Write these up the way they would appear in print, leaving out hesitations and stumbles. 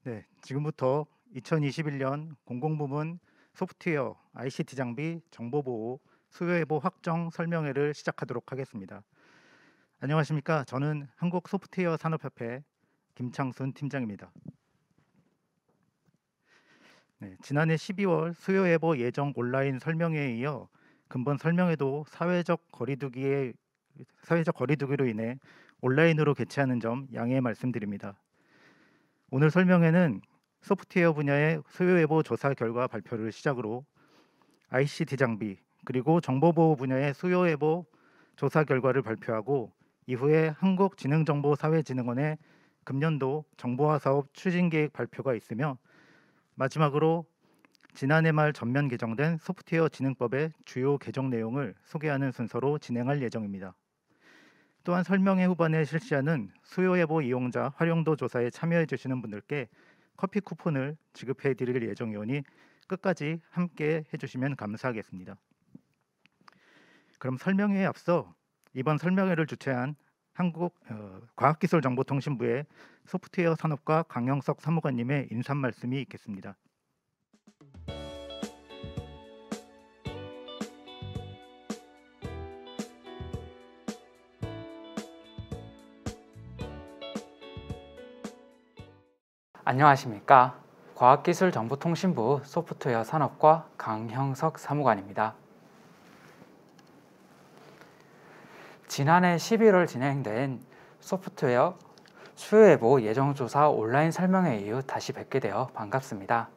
네, 지금부터 2021년 공공부문 소프트웨어, ICT 장비, 정보보호, 수요예보 확정 설명회를 시작하도록 하겠습니다. 안녕하십니까? 저는 한국소프트웨어 산업협회 김창순 팀장입니다. 네, 지난해 12월 수요예보 예정 온라인 설명회에 이어 근본 설명회도 사회적 거리두기로 인해 온라인으로 개최하는 점 양해 말씀드립니다. 오늘 설명회는 소프트웨어 분야의 수요예보 조사 결과 발표를 시작으로 ICT 장비 그리고 정보보호 분야의 수요예보 조사 결과를 발표하고 이후에 한국지능정보사회진흥원의 금년도 정보화 사업 추진계획 발표가 있으며 마지막으로 지난해 말 전면 개정된 소프트웨어 진흥법의 주요 개정 내용을 소개하는 순서로 진행할 예정입니다. 또한 설명회 후반에 실시하는 수요예보 이용자 활용도 조사에 참여해 주시는 분들께 커피 쿠폰을 지급해 드릴 예정이오니 끝까지 함께 해주시면 감사하겠습니다. 그럼 설명회에 앞서 이번 설명회를 주최한 과학기술정보통신부의 소프트웨어 산업과 강영석 사무관님의 인사 말씀이 있겠습니다. 안녕하십니까. 과학기술정보통신부 소프트웨어 산업과 강형석 사무관입니다. 지난해 11월 진행된 소프트웨어 수요예보 예정조사 온라인 설명회 이후 다시 뵙게 되어 반갑습니다.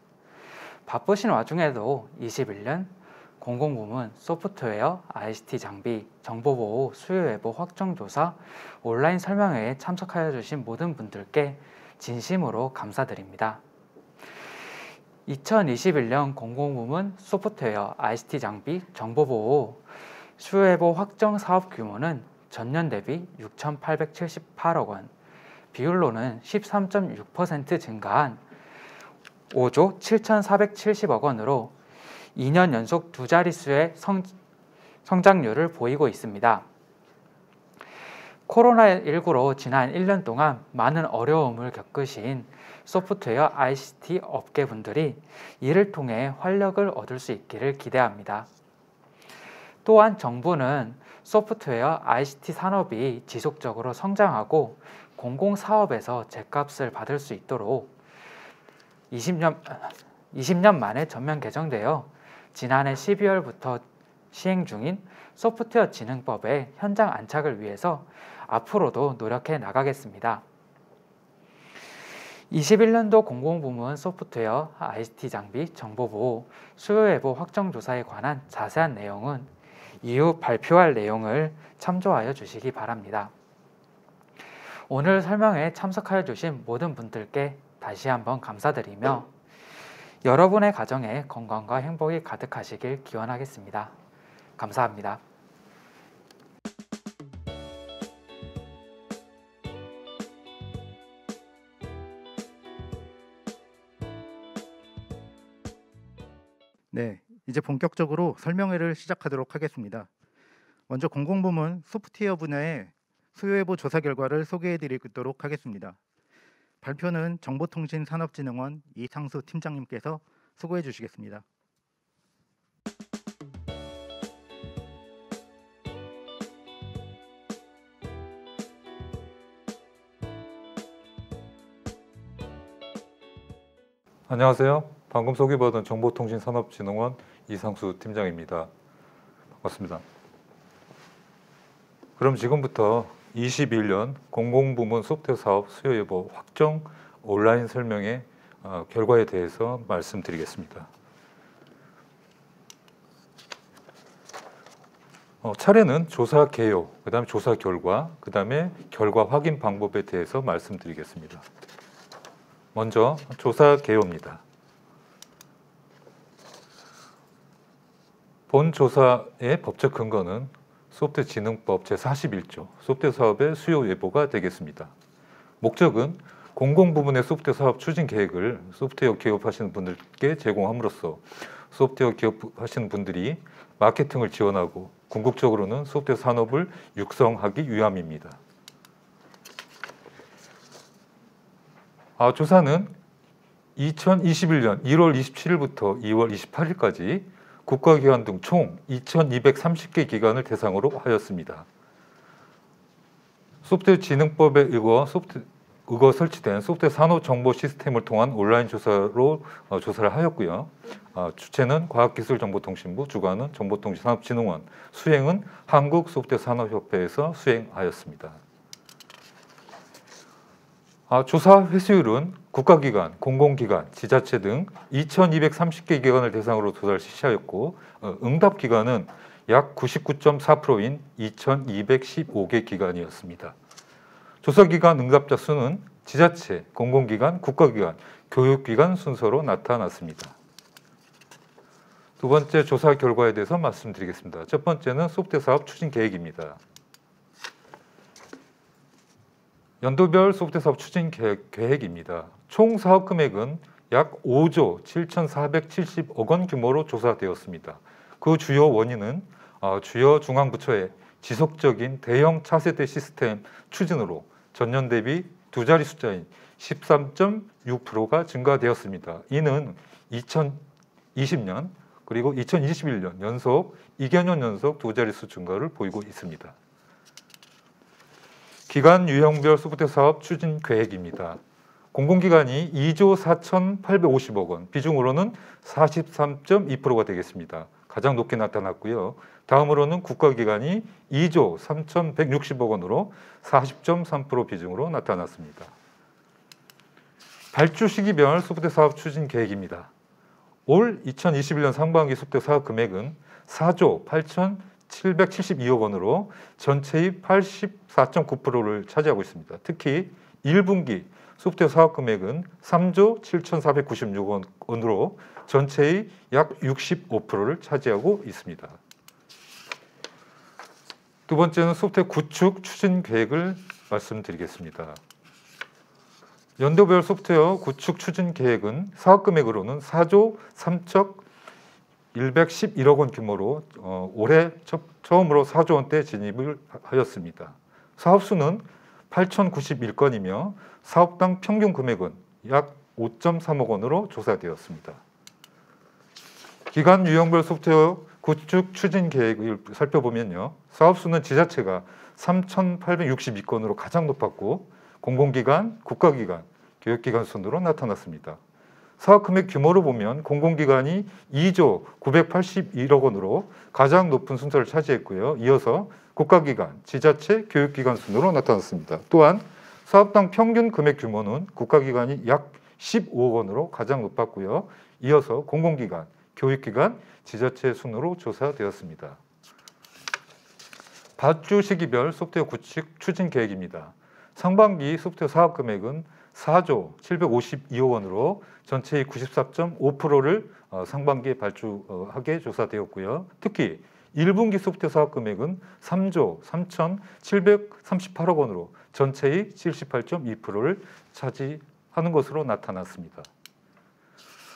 바쁘신 와중에도 21년 공공부문 소프트웨어, ICT 장비, 정보보호 수요예보 확정조사 온라인 설명회에 참석하여 주신 모든 분들께 진심으로 감사드립니다. 2021년 공공부문 소프트웨어, ICT 장비, 정보보호 수요예보 확정 사업 규모는 전년 대비 6,878억 원, 비율로는 13.6% 증가한 5조 7,470억 원으로 2년 연속 두 자릿수의 성장률을 보이고 있습니다. 코로나19로 지난 1년 동안 많은 어려움을 겪으신 소프트웨어 ICT 업계분들이 이를 통해 활력을 얻을 수 있기를 기대합니다. 또한 정부는 소프트웨어 ICT 산업이 지속적으로 성장하고 공공사업에서 죗값을 받을 수 있도록 20년 만에 전면 개정되어 지난해 12월부터 시행 중인 소프트웨어 진흥법의 현장 안착을 위해서 앞으로도 노력해 나가겠습니다. 21년도 공공부문 소프트웨어, ICT 장비, 정보보호, 수요예보 확정조사에 관한 자세한 내용은 이후 발표할 내용을 참조하여 주시기 바랍니다. 오늘 설명회에 참석하여 주신 모든 분들께 다시 한번 감사드리며 여러분의 가정에 건강과 행복이 가득하시길 기원하겠습니다. 감사합니다. 네, 이제 본격적으로 설명회를 시작하도록 하겠습니다. 먼저 공공부문 소프트웨어 분야의 수요예보 조사 결과를 소개해 드리도록 하겠습니다. 발표는 정보통신산업진흥원 이상수 팀장님께서 수고해 주시겠습니다. 안녕하세요. 방금 소개받은 정보통신산업진흥원 이상수 팀장입니다. 반갑습니다. 그럼 지금부터 21년 공공부문 소프트웨어 사업 수요예보 확정 온라인 설명회 결과에 대해서 말씀드리겠습니다. 차례는 조사 개요, 그 다음에 조사 결과, 그 다음에 결과 확인 방법에 대해서 말씀드리겠습니다. 먼저 조사 개요입니다. 본 조사의 법적 근거는 소프트웨어 진흥법 제41조 소프트웨어 사업의 수요 예보가 되겠습니다. 목적은 공공부문의 소프트웨어 사업 추진 계획을 소프트웨어 기업하시는 분들께 제공함으로써 소프트웨어 기업하시는 분들이 마케팅을 지원하고 궁극적으로는 소프트웨어 산업을 육성하기 위함입니다. 조사는 2021년 1월 27일부터 2월 28일까지 국가기관 등 총 2,230개 기관을 대상으로 하였습니다. 소프트웨어 진흥법에 의거 설치된 소프트웨어 산업 정보 시스템을 통한 온라인 조사로 조사를 하였고요. 주체는 과학기술정보통신부, 주관은 정보통신산업진흥원, 수행은 한국소프트웨어산업협회에서 수행하였습니다. 조사 회수율은 국가기관, 공공기관, 지자체 등 2,230개 기관을 대상으로 조사를 실시하였고 응답 기관은 약 99.4%인 2,215개 기관이었습니다. 조사기관 응답자 수는 지자체, 공공기관, 국가기관, 교육기관 순서로 나타났습니다. 두 번째 조사 결과에 대해서 말씀드리겠습니다. 첫 번째는 소프트웨어 사업 추진 계획입니다. 연도별 소프트웨어 사업 추진 계획입니다. 총 사업 금액은 약 5조 7,470억 원 규모로 조사되었습니다. 그 주요 원인은 주요 중앙부처의 지속적인 대형 차세대 시스템 추진으로 전년 대비 두 자리 숫자인 13.6%가 증가되었습니다. 이는 2020년 그리고 2021년 연속 2개년 연속 두 자릿수 증가를 보이고 있습니다. 기간 유형별 소프트웨어 사업 추진 계획입니다. 공공기관이 2조 4,850억 원, 비중으로는 43.2%가 되겠습니다. 가장 높게 나타났고요. 다음으로는 국가기관이 2조 3,160억 원으로 40.3% 비중으로 나타났습니다. 발주 시기별 소프트웨어 사업 추진 계획입니다. 올 2021년 상반기 소프트웨어 사업 금액은 4조 8,772억 원으로 전체의 84.9%를 차지하고 있습니다. 특히 1분기 소프트웨어 사업 금액은 3조 7,496억 원으로 전체의 약 65%를 차지하고 있습니다. 두 번째는 소프트웨어 구축 추진 계획을 말씀드리겠습니다. 연도별 소프트웨어 구축 추진 계획은 사업 금액으로는 4조 3,111억 원 규모로 올해 처음으로 4조 원대 진입을 하였습니다. 사업 수는 8,091건이며 사업당 평균 금액은 약 5.3억 원으로 조사되었습니다. 기간 유형별 소프트웨어 구축 추진 계획을 살펴보면요. 사업 수는 지자체가 3,862건으로 가장 높았고 공공기관, 국가기관, 교육기관 순으로 나타났습니다. 사업 금액 규모로 보면 공공기관이 2조 981억 원으로 가장 높은 순서를 차지했고요. 이어서 국가기관, 지자체, 교육기관 순으로 나타났습니다. 또한 사업당 평균 금액 규모는 국가기관이 약 15억 원으로 가장 높았고요. 이어서 공공기관, 교육기관, 지자체 순으로 조사되었습니다. 발주 시기별 소프트웨어 구축 추진 계획입니다. 상반기 소프트웨어 사업 금액은 4조 752억 원으로 전체의 94.5%를 상반기에 발주하게 조사되었고요. 특히 1분기 소프트웨어 사업 금액은 3조 3,738억 원으로 전체의 78.2%를 차지하는 것으로 나타났습니다.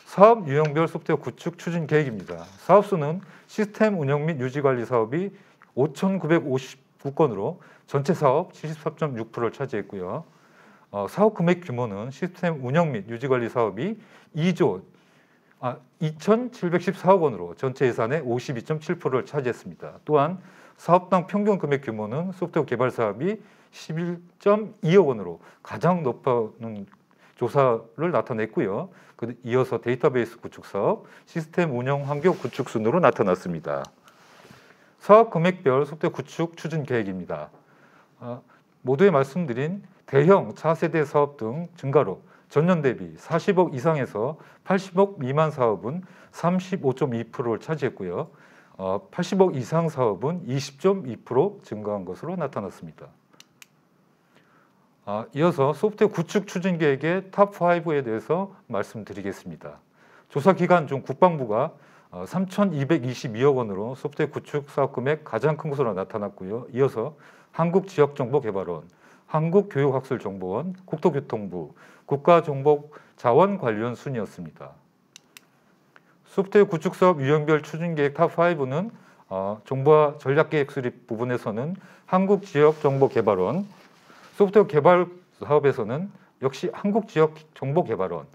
사업 유형별 소프트웨어 구축 추진 계획입니다. 사업 수는 시스템 운영 및 유지 관리 사업이 5,959건으로 전체 사업 74.6%를 차지했고요. 사업 금액 규모는 시스템 운영 및 유지 관리 사업이 2,714억 원으로 전체 예산의 52.7%를 차지했습니다. 또한 사업당 평균 금액 규모는 소프트웨어 개발 사업이 11.2억 원으로 가장 높은 조사를 나타냈고요. 이어서 데이터베이스 구축 사업, 시스템 운영 환경 구축 순으로 나타났습니다. 사업 금액별 소프트웨어 구축 추진 계획입니다. 모두에 말씀드린 대형 차세대 사업 등 증가로 전년 대비 40억 이상에서 80억 미만 사업은 35.2%를 차지했고요. 80억 이상 사업은 20.2% 증가한 것으로 나타났습니다. 이어서 소프트웨어 구축 추진 계획의 탑5에 대해서 말씀드리겠습니다. 조사 기간 중 국방부가 3,222억 원으로 소프트웨어 구축 사업 금액 가장 큰 것으로 나타났고요. 이어서 한국지역정보개발원, 한국교육학술정보원, 국토교통부, 국가정보자원관리원 순이었습니다. 소프트웨어 구축 사업 유형별 추진계획 탑5는 정보화 전략계획 수립 부분에서는 한국지역정보개발원, 소프트웨어 개발 사업에서는 역시 한국지역정보개발원,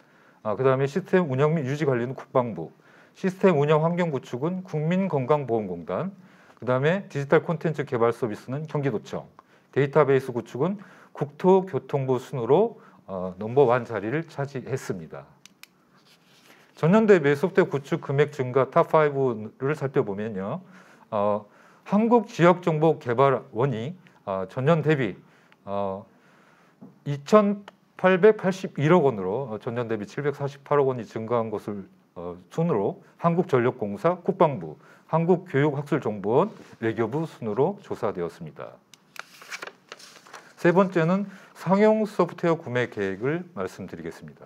그다음에 시스템 운영 및 유지 관리는 국방부, 시스템 운영 환경 구축은 국민건강보험공단, 그다음에 디지털 콘텐츠 개발 서비스는 경기도청, 데이터베이스 구축은 국토교통부 순으로 넘버 1 자리를 차지했습니다. 전년 대비 소프트웨어 구축 금액 증가 탑5를 살펴보면요. 한국지역정보개발원이 전년 대비 2,881억 원으로 전년 대비 748억 원이 증가한 것을 순으로 한국전력공사, 국방부, 한국교육학술정보원, 외교부 순으로 조사되었습니다. 세 번째는 상용 소프트웨어 구매 계획을 말씀드리겠습니다.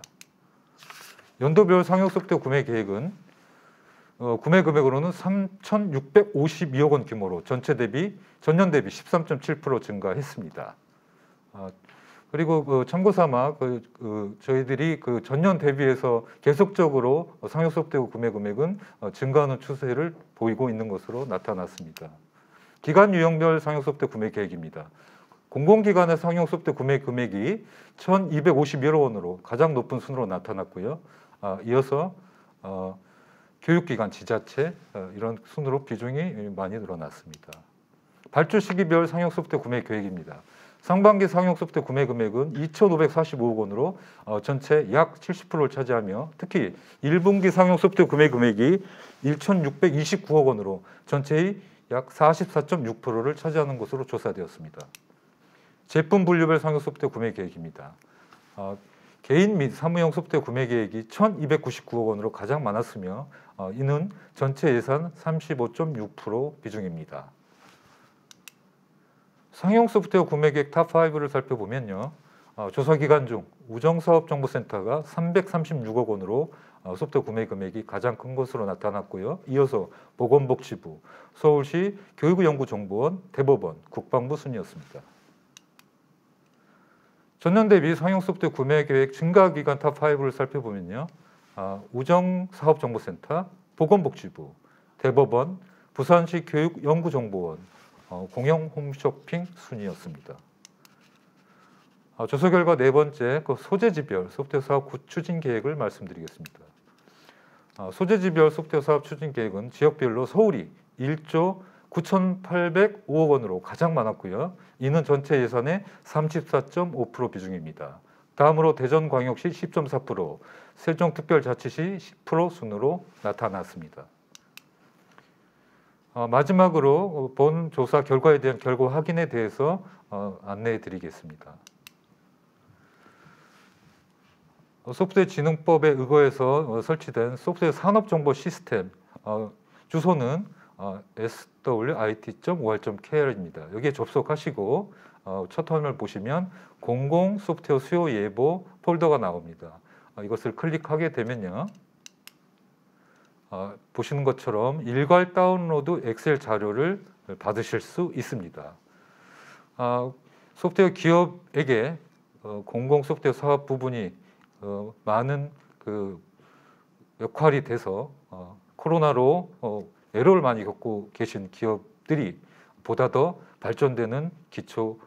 연도별 상용 소프트웨어 구매 계획은 구매 금액으로는 3,652억 원 규모로 전년 대비 13.7% 증가했습니다. 그리고 참고삼아 저희들이 전년 대비해서 계속적으로 상용 소프트웨어 구매 금액은 증가하는 추세를 보이고 있는 것으로 나타났습니다. 기간 유형별 상용 소프트웨어 구매 계획입니다. 공공기관의 상용 소프트웨어 구매 금액이 1,251억 원으로 가장 높은 순으로 나타났고요. 이어서 교육기관, 지자체 이런 순으로 비중이 많이 늘어났습니다. 발주 시기별 상용 소프트웨어 구매 계획입니다. 상반기 상용 소프트웨어 구매 금액은 2,545억 원으로 전체 약 70%를 차지하며 특히 1분기 상용 소프트웨어 구매 금액이 1,629억 원으로 전체의 약 44.6%를 차지하는 것으로 조사되었습니다. 제품 분류별 상용 소프트웨어 구매 계획입니다. 개인 및 사무용 소프트웨어 구매 계획이 1,299억 원으로 가장 많았으며 이는 전체 예산 35.6% 비중입니다. 상용 소프트웨어 구매 계획 탑5를 살펴보면요. 조사 기간 중 우정사업정보센터가 336억 원으로 소프트웨어 구매 금액이 가장 큰 것으로 나타났고요. 이어서 보건복지부, 서울시 교육연구정보원, 대법원, 국방부 순이었습니다. 전년 대비 상용 소프트웨어 구매 계획 증가 기간 탑5를 살펴보면요. 우정사업정보센터, 보건복지부, 대법원, 부산시 교육연구정보원, 공영 홈쇼핑 순이었습니다. 조사 결과 네 번째 소재지별 소프트웨어 사업 추진 계획을 말씀드리겠습니다. 소재지별 소프트웨어 사업 추진 계획은 지역별로 서울이 1조 9,805억 원으로 가장 많았고요. 이는 전체 예산의 34.5% 비중입니다. 다음으로 대전광역시 10.4%, 세종특별자치시 10% 순으로 나타났습니다. 마지막으로 본 조사 결과에 대한 결과 확인에 대해서 안내해 드리겠습니다. 소프트웨어 진흥법에 의거해서 설치된 소프트웨어 산업정보 시스템 주소는 swit.or.kr입니다. 여기에 접속하시고 첫 화면을 보시면 공공 소프트웨어 수요 예보 폴더가 나옵니다. 이것을 클릭하게 되면요. 보시는 것처럼 일괄 다운로드 엑셀 자료를 받으실 수 있습니다. 소프트웨어 기업에게 공공 소프트웨어 사업 부분이 많은 역할이 돼서 코로나로 에러를 많이 겪고 계신 기업들이 보다 더 발전되는 기초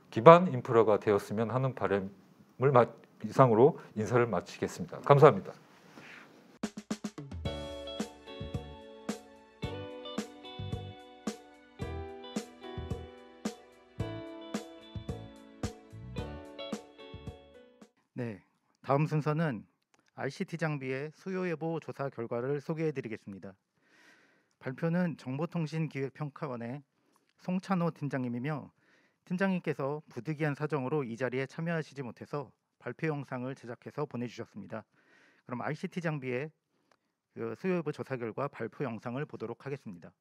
기반 인프라가 되었으면 하는 바람을 이상으로 인사를 마치겠습니다. 감사합니다. 네, 다음 순서는 ICT 장비의 수요 예보 조사 결과를 소개해 드리겠습니다. 발표는 정보통신기획평가원의 송찬호 팀장님이며 팀장님께서 부득이한 사정으로 이 자리에 참여하시지 못해서 발표 영상을 제작해서 보내주셨습니다. 그럼 ICT 장비의 수요 예보 조사 결과 발표 영상을 보도록 하겠습니다.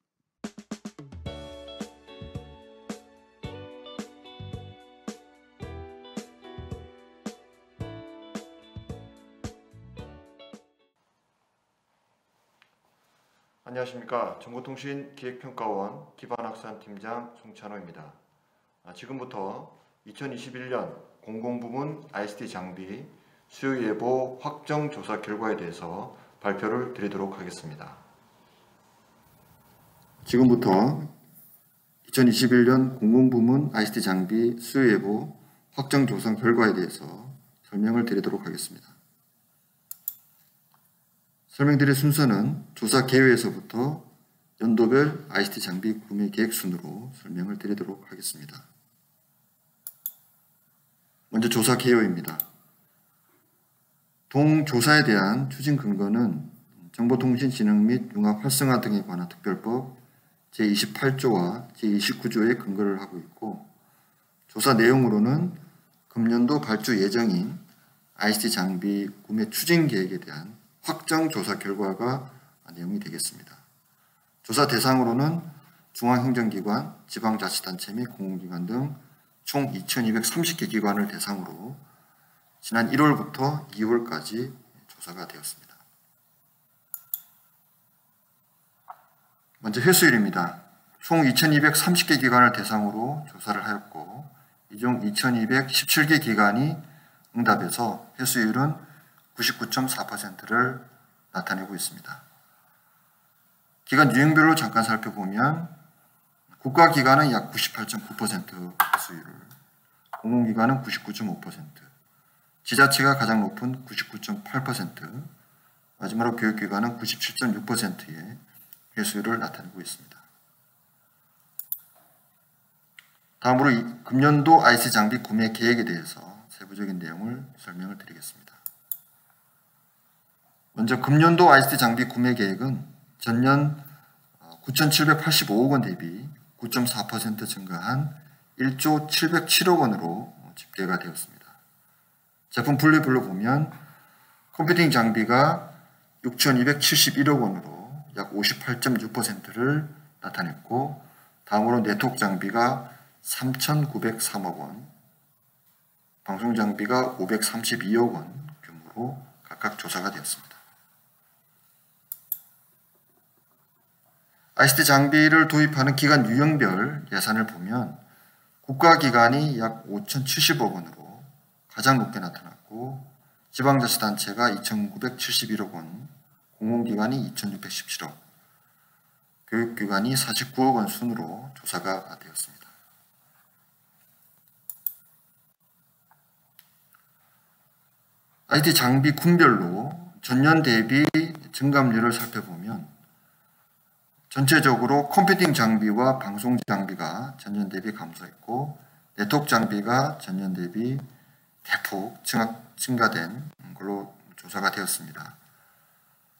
안녕하십니까. 정보통신기획평가원 기반학산팀장 송찬호입니다. 지금부터 2021년 공공부문 ICT 장비 수요 예보 확정 조사 결과에 대해서 발표를 드리도록 하겠습니다. 지금부터 2021년 공공부문 ICT 장비 수요 예보 확정 조사 결과에 대해서 설명을 드리도록 하겠습니다. 설명드릴 순서는 조사 개요에서부터 연도별 ICT 장비 구매 계획 순으로 설명을 드리도록 하겠습니다. 먼저 조사 개요입니다. 동조사에 대한 추진 근거는 정보통신진흥 및 융합 활성화 등에 관한 특별법 제28조와 제29조에 근거를 하고 있고, 조사 내용으로는 금년도 발주 예정인 ICT 장비 구매 추진 계획에 대한 확정 조사 결과가 내용이 되겠습니다. 조사 대상으로는 중앙행정기관, 지방자치단체 및 공공기관 등 총 2230개 기관을 대상으로 지난 1월부터 2월까지 조사가 되었습니다. 먼저 회수율입니다. 총 2230개 기관을 대상으로 조사를 하였고, 이 중 2217개 기관이 응답해서 회수율은 99.4%를 나타내고 있습니다. 기관 유형별로 잠깐 살펴보면 국가기관은 약 98.9% 회수율을, 공공기관은 99.5%, 지자체가 가장 높은 99.8%, 마지막으로 교육기관은 97.6%의 회수율을 나타내고 있습니다. 다음으로 금년도 ICT 장비 구매 계획에 대해서 세부적인 내용을 설명을 드리겠습니다. 먼저 금년도 ICT 장비 구매 계획은 전년 9,785억 원 대비 9.4% 증가한 1조 707억 원으로 집계가 되었습니다. 제품 분류별로 보면 컴퓨팅 장비가 6,271억 원으로 약 58.6%를 나타냈고, 다음으로 네트워크 장비가 3,903억 원, 방송 장비가 532억 원 규모로 각각 조사가 되었습니다. ICT 장비를 도입하는 기관 유형별 예산을 보면 국가기관이 약 5,070억 원으로 가장 높게 나타났고, 지방자치단체가 2,971억 원, 공공기관이 2,617억, 교육기관이 49억 원 순으로 조사가 되었습니다. ICT 장비 군별로 전년 대비 증감률을 살펴보면 전체적으로 컴퓨팅 장비와 방송 장비가 전년 대비 감소했고, 네트워크 장비가 전년 대비 대폭 증가된 걸로 조사가 되었습니다.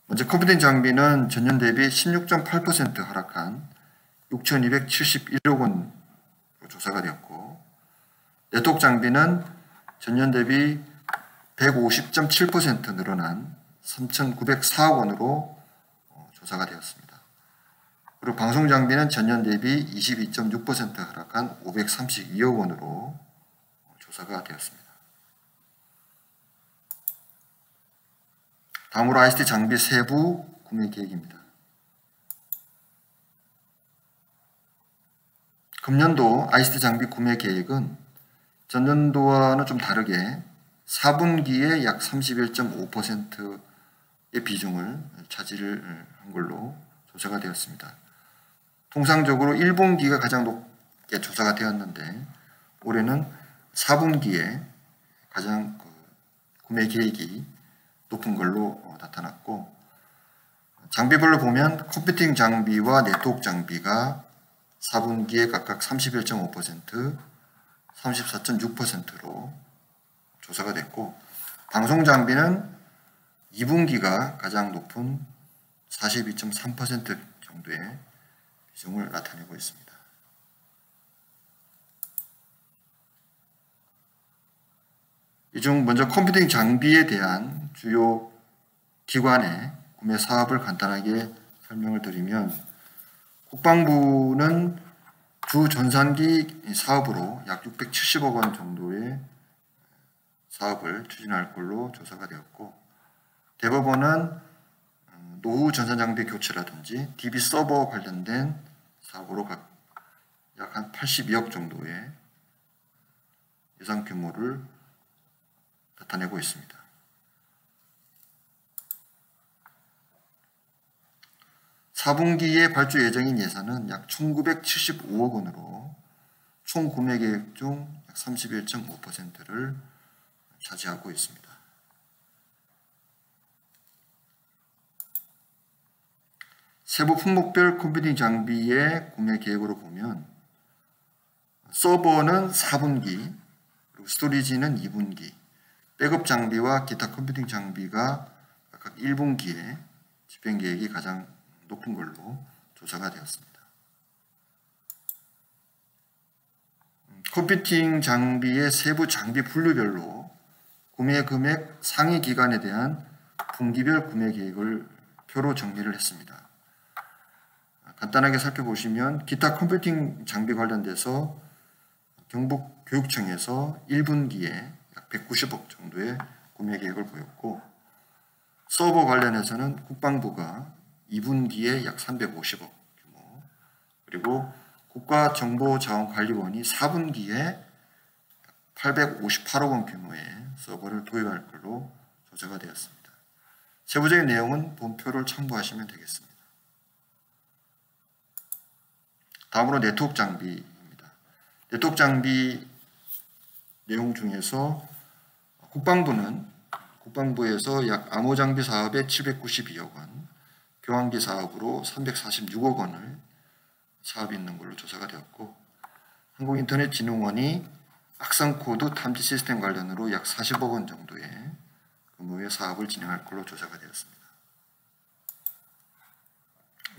먼저 컴퓨팅 장비는 전년 대비 16.8% 하락한 6,271억 원으로 조사가 되었고, 네트워크 장비는 전년 대비 150.7% 늘어난 3,904억 원으로 조사가 되었습니다. 그리고 방송 장비는 전년 대비 22.6% 하락한 532억 원으로 조사가 되었습니다. 다음으로 ICT 장비 세부 구매 계획입니다. 금년도 ICT 장비 구매 계획은 전년도와는 좀 다르게 4분기에 약 31.5%의 비중을 차지를 한 걸로 조사가 되었습니다. 통상적으로 1분기가 가장 높게 조사가 되었는데, 올해는 4분기에 가장 구매 계획이 높은 걸로 나타났고, 장비별로 보면 컴퓨팅 장비와 네트워크 장비가 4분기에 각각 31.5%, 34.6%로 조사가 됐고, 방송 장비는 2분기가 가장 높은 42.3% 정도의 비중을 나타내고 있습니다. 이 중 먼저 컴퓨팅 장비에 대한 주요 기관의 구매 사업을 간단하게 설명을 드리면, 국방부는 주 전산기 사업으로 약 670억 원 정도의 사업을 추진할 걸로 조사가 되었고, 대법원은 노후 전산장비 교체라든지 DB 서버 관련된 사업으로 약 한 82억 정도의 예산 규모를 나타내고 있습니다. (4분기에) 발주 예정인 예산은 약 1,975억 원으로 총 구매 계획 중 약 31.5%를 차지하고 있습니다. 세부 품목별 컴퓨팅 장비의 구매 계획으로 보면 서버는 4분기, 그리고 스토리지는 2분기, 백업 장비와 기타 컴퓨팅 장비가 각각 1분기에 집행 계획이 가장 높은 걸로 조사가 되었습니다. 컴퓨팅 장비의 세부 장비 분류별로 구매 금액 상위 기간에 대한 분기별 구매 계획을 표로 정리를 했습니다. 간단하게 살펴보시면 기타 컴퓨팅 장비 관련돼서 경북교육청에서 1분기에 약 190억 정도의 구매 계획을 보였고, 서버 관련해서는 국방부가 2분기에 약 350억 규모, 그리고 국가정보자원관리원이 4분기에 858억 원 규모의 서버를 도입할 걸로 조사가 되었습니다. 세부적인 내용은 본표를 참고하시면 되겠습니다. 다음으로 네트워크 장비입니다. 네트워크 장비 내용 중에서 국방부에서 약 암호 장비 사업에 792억 원, 교환기 사업으로 346억 원을 사업이 있는 걸로 조사가 되었고, 한국인터넷진흥원이 악성 코드 탐지 시스템 관련으로 약 40억 원 정도의 규모의 사업을 진행할 걸로 조사가 되었습니다.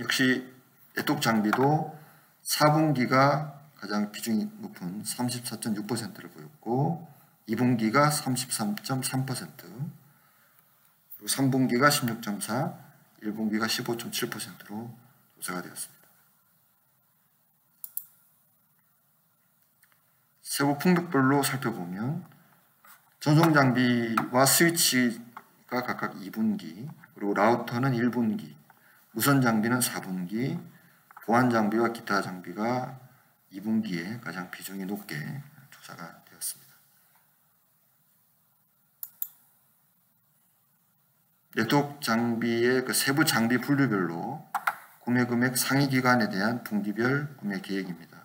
역시 네트워크 장비도 4분기가 가장 비중이 높은 34.6%를 보였고, 2분기가 33.3%, 그리고 3분기가 16.4%, 1분기가 15.7%로 조사가 되었습니다. 세부 품목별로 살펴보면 전송 장비와 스위치가 각각 2분기, 그리고 라우터는 1분기, 무선 장비는 4분기, 보안 장비와 기타 장비가 2분기에 가장 비중이 높게 조사가 되었습니다. 네트워크 장비의 그 세부 장비 분류별로 구매 금액 상위 기간에 대한 분기별 구매 계획입니다.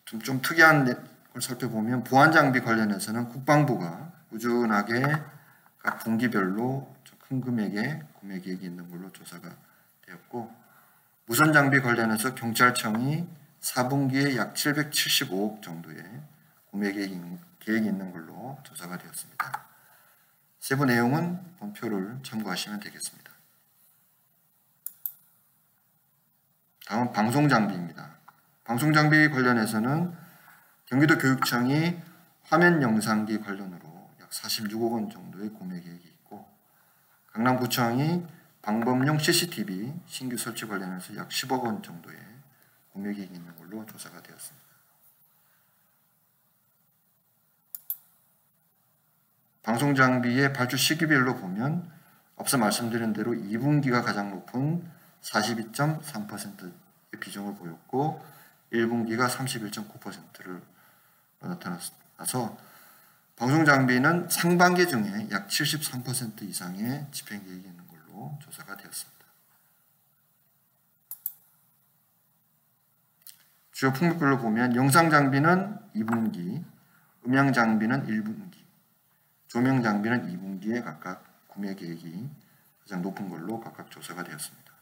좀 특이한 걸 살펴보면 보안 장비 관련해서는 국방부가 꾸준하게 각 분기별로 큰 금액의 구매 계획이 있는 걸로 조사가 되었고, 무선 장비 관련해서 경찰청이 4분기에 약 775억 정도의 구매 계획이 있는 걸로 조사가 되었습니다. 세부 내용은 본표를 참고하시면 되겠습니다. 다음은 방송 장비입니다. 방송 장비 관련해서는 경기도 교육청이 화면 영상기 관련으로 약 46억 원 정도의 구매 계획이 있고, 강남구청이 방범용 CCTV 신규 설치 관련해서 약 10억 원 정도의 구매 계획이 있는 걸로 조사가 되었습니다. 방송 장비의 발주 시기별로 보면 앞서 말씀드린 대로 2분기가 가장 높은 42.3%의 비중을 보였고, 1분기가 31.9%를 나타나서 방송 장비는 상반기 중에 약 73% 이상의 집행 계획이 있는 걸로 조사가 되었습니다. 주요 품목별로 보면 영상 장비는 2분기, 음향 장비는 1분기, 조명 장비는 2분기에 각각 구매 계획이 가장 높은 걸로 각각 조사가 되었습니다.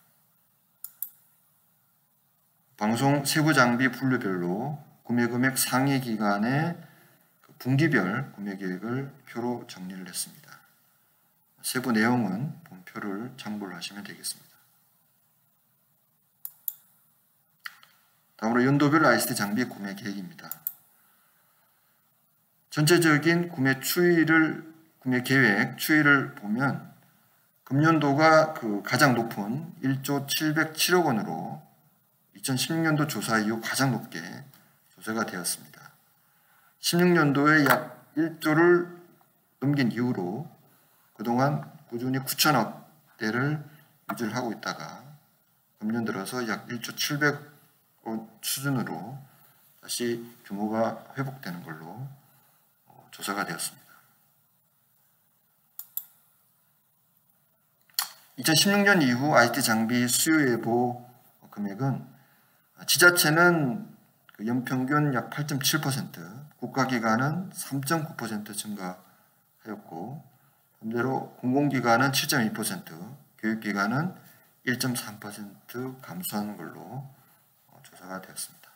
방송 세부 장비 분류별로 구매 금액 상위 기간의 분기별 구매 계획을 표로 정리를 했습니다. 세부 내용은 본표를 참고를 하시면 되겠습니다. 다음으로 연도별 ICT 장비 구매 계획입니다. 전체적인 구매 계획 추이를 보면 금년도가 가장 높은 1조 707억 원으로 2016년도 조사 이후 가장 높게 조사가 되었습니다. 16년도에 약 1조를 넘긴 이후로 그동안 꾸준히 9천억 대를 유지를 하고 있다가 금년 들어서 약 1조 700억 수준으로 다시 규모가 회복되는 걸로 조사가 되었습니다. 2016년 이후 IT 장비 수요 예보 금액은 지자체는 연평균 약 8.7%, 국가기관은 3.9% 증가하였고, 반대로 공공기관은 7.2%, 교육기관은 1.3% 감소하는 걸로 조사가 되었습니다.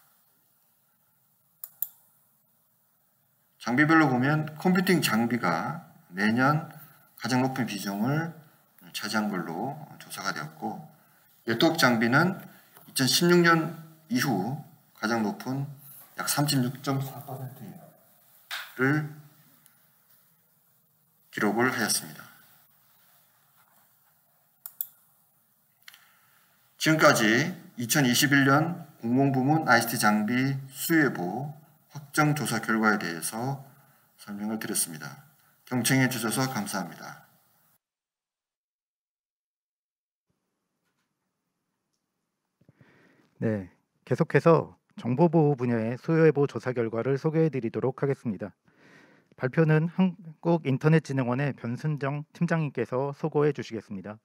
장비별로 보면 컴퓨팅 장비가 매년 가장 높은 비중을 차지한 걸로 조사가 되었고, 네트워크 장비는 2016년 이후 가장 높은 약 36.4%를 기록을 하였습니다. 지금까지 2021년 공공부문 ICT 장비 수요예보 확정 조사 결과에 대해서 설명을 드렸습니다. 경청해 주셔서 감사합니다. 네, 계속해서 정보보호 분야의 수요예보 조사 결과를 소개해 드리도록 하겠습니다. 발표는 한국인터넷진흥원의 변순정 팀장님께서 소고해 주시겠습니다.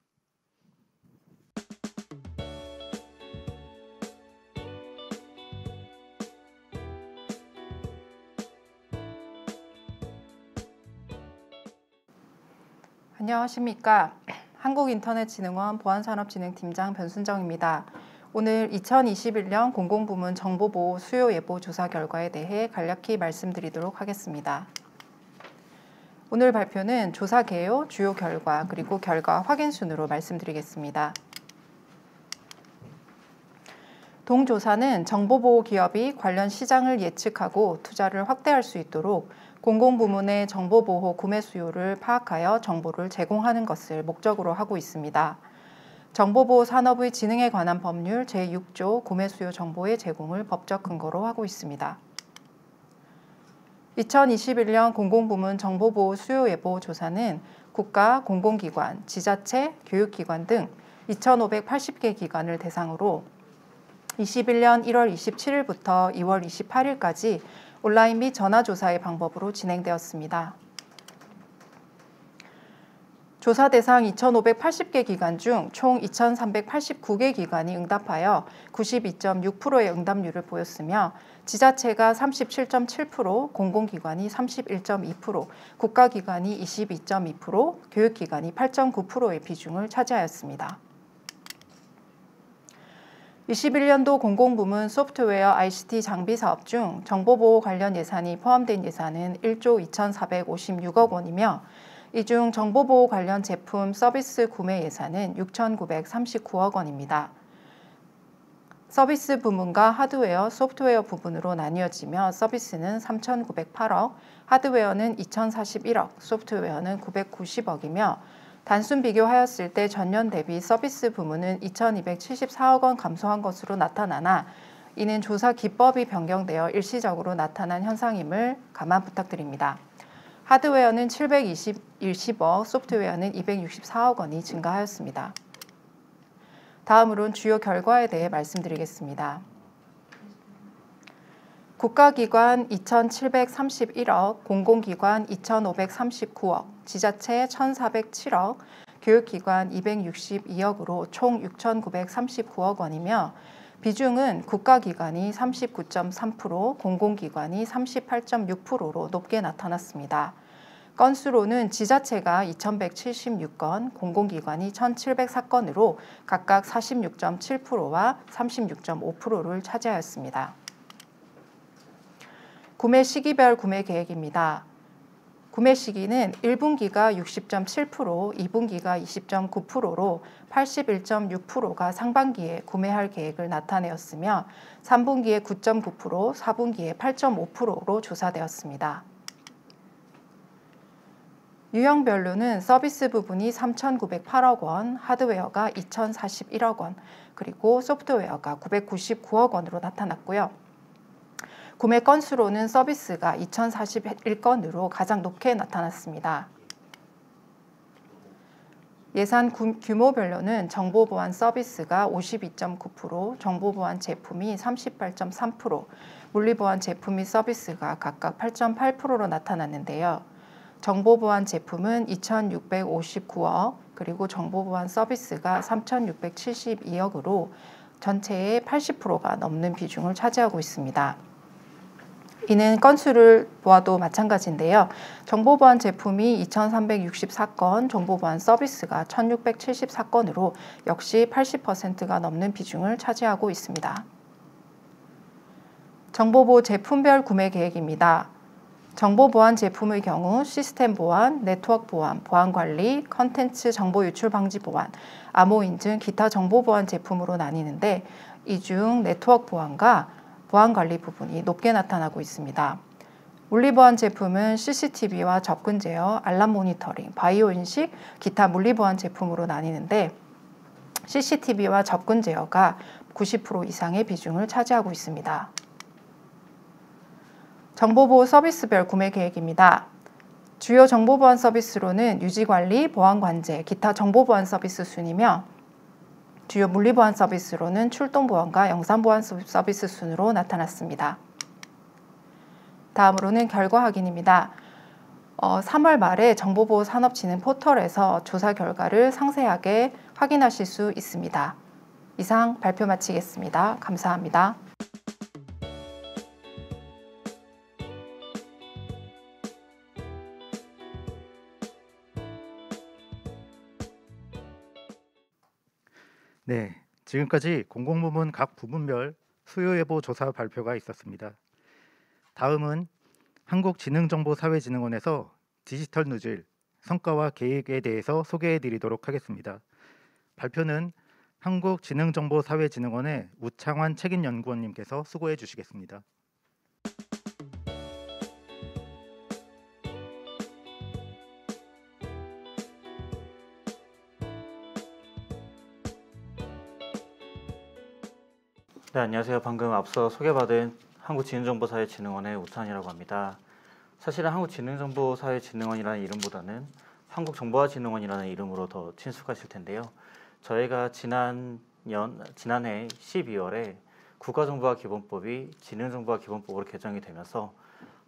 안녕하십니까. 한국인터넷진흥원 보안산업진흥팀장 변순정입니다. 오늘 2021년 공공부문 정보보호 수요예보 조사 결과에 대해 간략히 말씀드리도록 하겠습니다. 오늘 발표는 조사 개요, 주요 결과, 그리고 결과 확인 순으로 말씀드리겠습니다. 동조사는 정보보호 기업이 관련 시장을 예측하고 투자를 확대할 수 있도록 공공부문의 정보보호 구매 수요를 파악하여 정보를 제공하는 것을 목적으로 하고 있습니다. 정보보호 산업의 진흥에 관한 법률 제6조 구매 수요 정보의 제공을 법적 근거로 하고 있습니다. 2021년 공공부문 정보보호 수요예보 조사는 국가, 공공기관, 지자체, 교육기관 등 2,580개 기관을 대상으로 21년 1월 27일부터 2월 28일까지 온라인 및 전화조사의 방법으로 진행되었습니다. 조사 대상 2,580개 기관 중 총 2,389개 기관이 응답하여 92.6%의 응답률을 보였으며 지자체가 37.7%, 공공기관이 31.2%, 국가기관이 22.2%, 교육기관이 8.9%의 비중을 차지하였습니다. 21년도 공공부문 소프트웨어 ICT 장비 사업 중 정보보호 관련 예산이 포함된 예산은 1조 2,456억 원이며 이 중 정보보호 관련 제품 서비스 구매 예산은 6,939억 원입니다. 서비스 부문과 하드웨어, 소프트웨어 부분으로 나뉘어지며 서비스는 3,908억, 하드웨어는 2,041억, 소프트웨어는 990억이며 단순 비교하였을 때 전년 대비 서비스 부문은 2,274억 원 감소한 것으로 나타나나 이는 조사 기법이 변경되어 일시적으로 나타난 현상임을 감안 부탁드립니다. 하드웨어는 720억, 소프트웨어는 264억 원이 증가하였습니다. 다음으로는 주요 결과에 대해 말씀드리겠습니다. 국가기관 2,731억, 공공기관 2,539억, 지자체 1,407억, 교육기관 262억으로 총 6,939억 원이며 비중은 국가기관이 39.3%, 공공기관이 38.6%로 높게 나타났습니다. 건수로는 지자체가 2,176건, 공공기관이 1,704건으로 각각 46.7%와 36.5%를 차지하였습니다. 구매 시기별 구매 계획입니다. 구매 시기는 1분기가 60.7%, 2분기가 20.9%로 81.6%가 상반기에 구매할 계획을 나타내었으며 3분기에 9.9%, 4분기에 8.5%로 조사되었습니다. 유형별로는 서비스 부분이 3,908억 원, 하드웨어가 2,041억 원, 그리고 소프트웨어가 999억 원으로 나타났고요. 구매 건수로는 서비스가 2,041건으로 가장 높게 나타났습니다. 예산 규모별로는 정보보안 서비스가 52.9%, 정보보안 제품이 38.3%, 물리보안 제품 및 서비스가 각각 8.8%로 나타났는데요. 정보보안 제품은 2,659억, 그리고 정보보안 서비스가 3,672억으로 전체의 80%가 넘는 비중을 차지하고 있습니다. 이는 건수를 보아도 마찬가지인데요. 정보보안 제품이 2,364건, 정보보안 서비스가 1,674건으로 역시 80%가 넘는 비중을 차지하고 있습니다. 정보보호 제품별 구매 계획입니다. 정보보안 제품의 경우 시스템 보안, 네트워크 보안, 보안 관리, 컨텐츠 정보 유출 방지 보안, 암호 인증, 기타 정보 보안 제품으로 나뉘는데 이 중 네트워크 보안과 보안 관리 부분이 높게 나타나고 있습니다. 물리보안 제품은 CCTV와 접근 제어, 알람 모니터링, 바이오 인식, 기타 물리보안 제품으로 나뉘는데 CCTV와 접근 제어가 90% 이상의 비중을 차지하고 있습니다. 정보보호 서비스별 구매 계획입니다. 주요 정보보안 서비스로는 유지관리, 보안관제, 기타 정보보안 서비스 순이며 주요 물리보안 서비스로는 출동보안과 영상보안 서비스 순으로 나타났습니다. 다음으로는 결과 확인입니다. 3월 말에 정보보호산업진흥 포털에서 조사 결과를 상세하게 확인하실 수 있습니다. 이상 발표 마치겠습니다. 감사합니다. 네, 지금까지 공공부문 각 부문별 수요예보 조사 발표가 있었습니다. 다음은 한국지능정보사회진흥원에서 디지털 누질 성과와 계획에 대해서 소개해 드리도록 하겠습니다. 발표는 한국지능정보사회진흥원의 우창환 책임연구원님께서 수고해 주시겠습니다. 네, 안녕하세요. 방금 앞서 소개받은 한국지능정보사회진흥원의 우찬이라고 합니다. 사실은 한국지능정보사회진흥원이라는 이름보다는 한국정보화진흥원이라는 이름으로 더 친숙하실 텐데요. 저희가 지난해 12월에 국가정보화기본법이 지능정보화기본법으로 개정이 되면서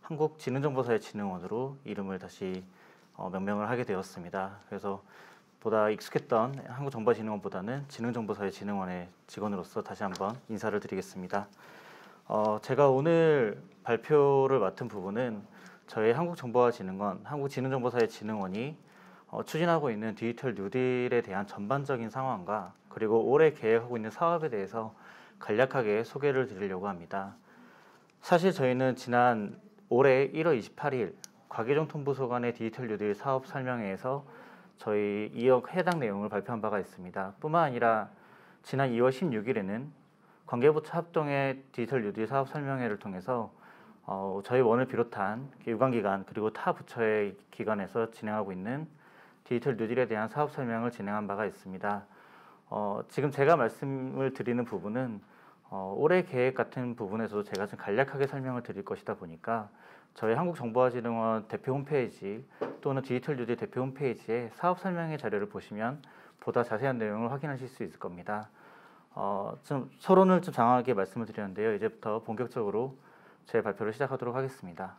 한국지능정보사회진흥원으로 이름을 다시 명명을 하게 되었습니다. 그래서 보다 익숙했던 한국정보진흥원보다는 지능정보사회진흥원의 직원으로서 다시 한번 인사를 드리겠습니다. 제가 오늘 발표를 맡은 부분은 저희 한국정보화진흥원, 한국지능정보사회진흥원이 추진하고 있는 디지털 뉴딜에 대한 전반적인 상황과 그리고 올해 계획하고 있는 사업에 대해서 간략하게 소개를 드리려고 합니다. 사실 저희는 지난 올해 1월 28일 과기정통부소관의 디지털 뉴딜 사업 설명회에서 저희 해당 내용을 발표한 바가 있습니다. 뿐만 아니라 지난 2월 16일에는 관계부처 합동의 디지털 뉴딜 사업 설명회를 통해서 저희 원을 비롯한 유관기관 그리고 타 부처의 기관에서 진행하고 있는 디지털 뉴딜에 대한 사업 설명을 진행한 바가 있습니다. 지금 제가 말씀을 드리는 부분은 올해 계획 같은 부분에서도 제가 좀 간략하게 설명을 드릴 것이다 보니까 저희 한국정보화진흥원 대표 홈페이지 또는 디지털 뉴딜 대표 홈페이지에 사업 설명회 자료를 보시면 보다 자세한 내용을 확인하실 수 있을 겁니다. 좀 서론을 좀 장황하게 말씀을 드렸는데요. 이제부터 본격적으로 제 발표를 시작하도록 하겠습니다.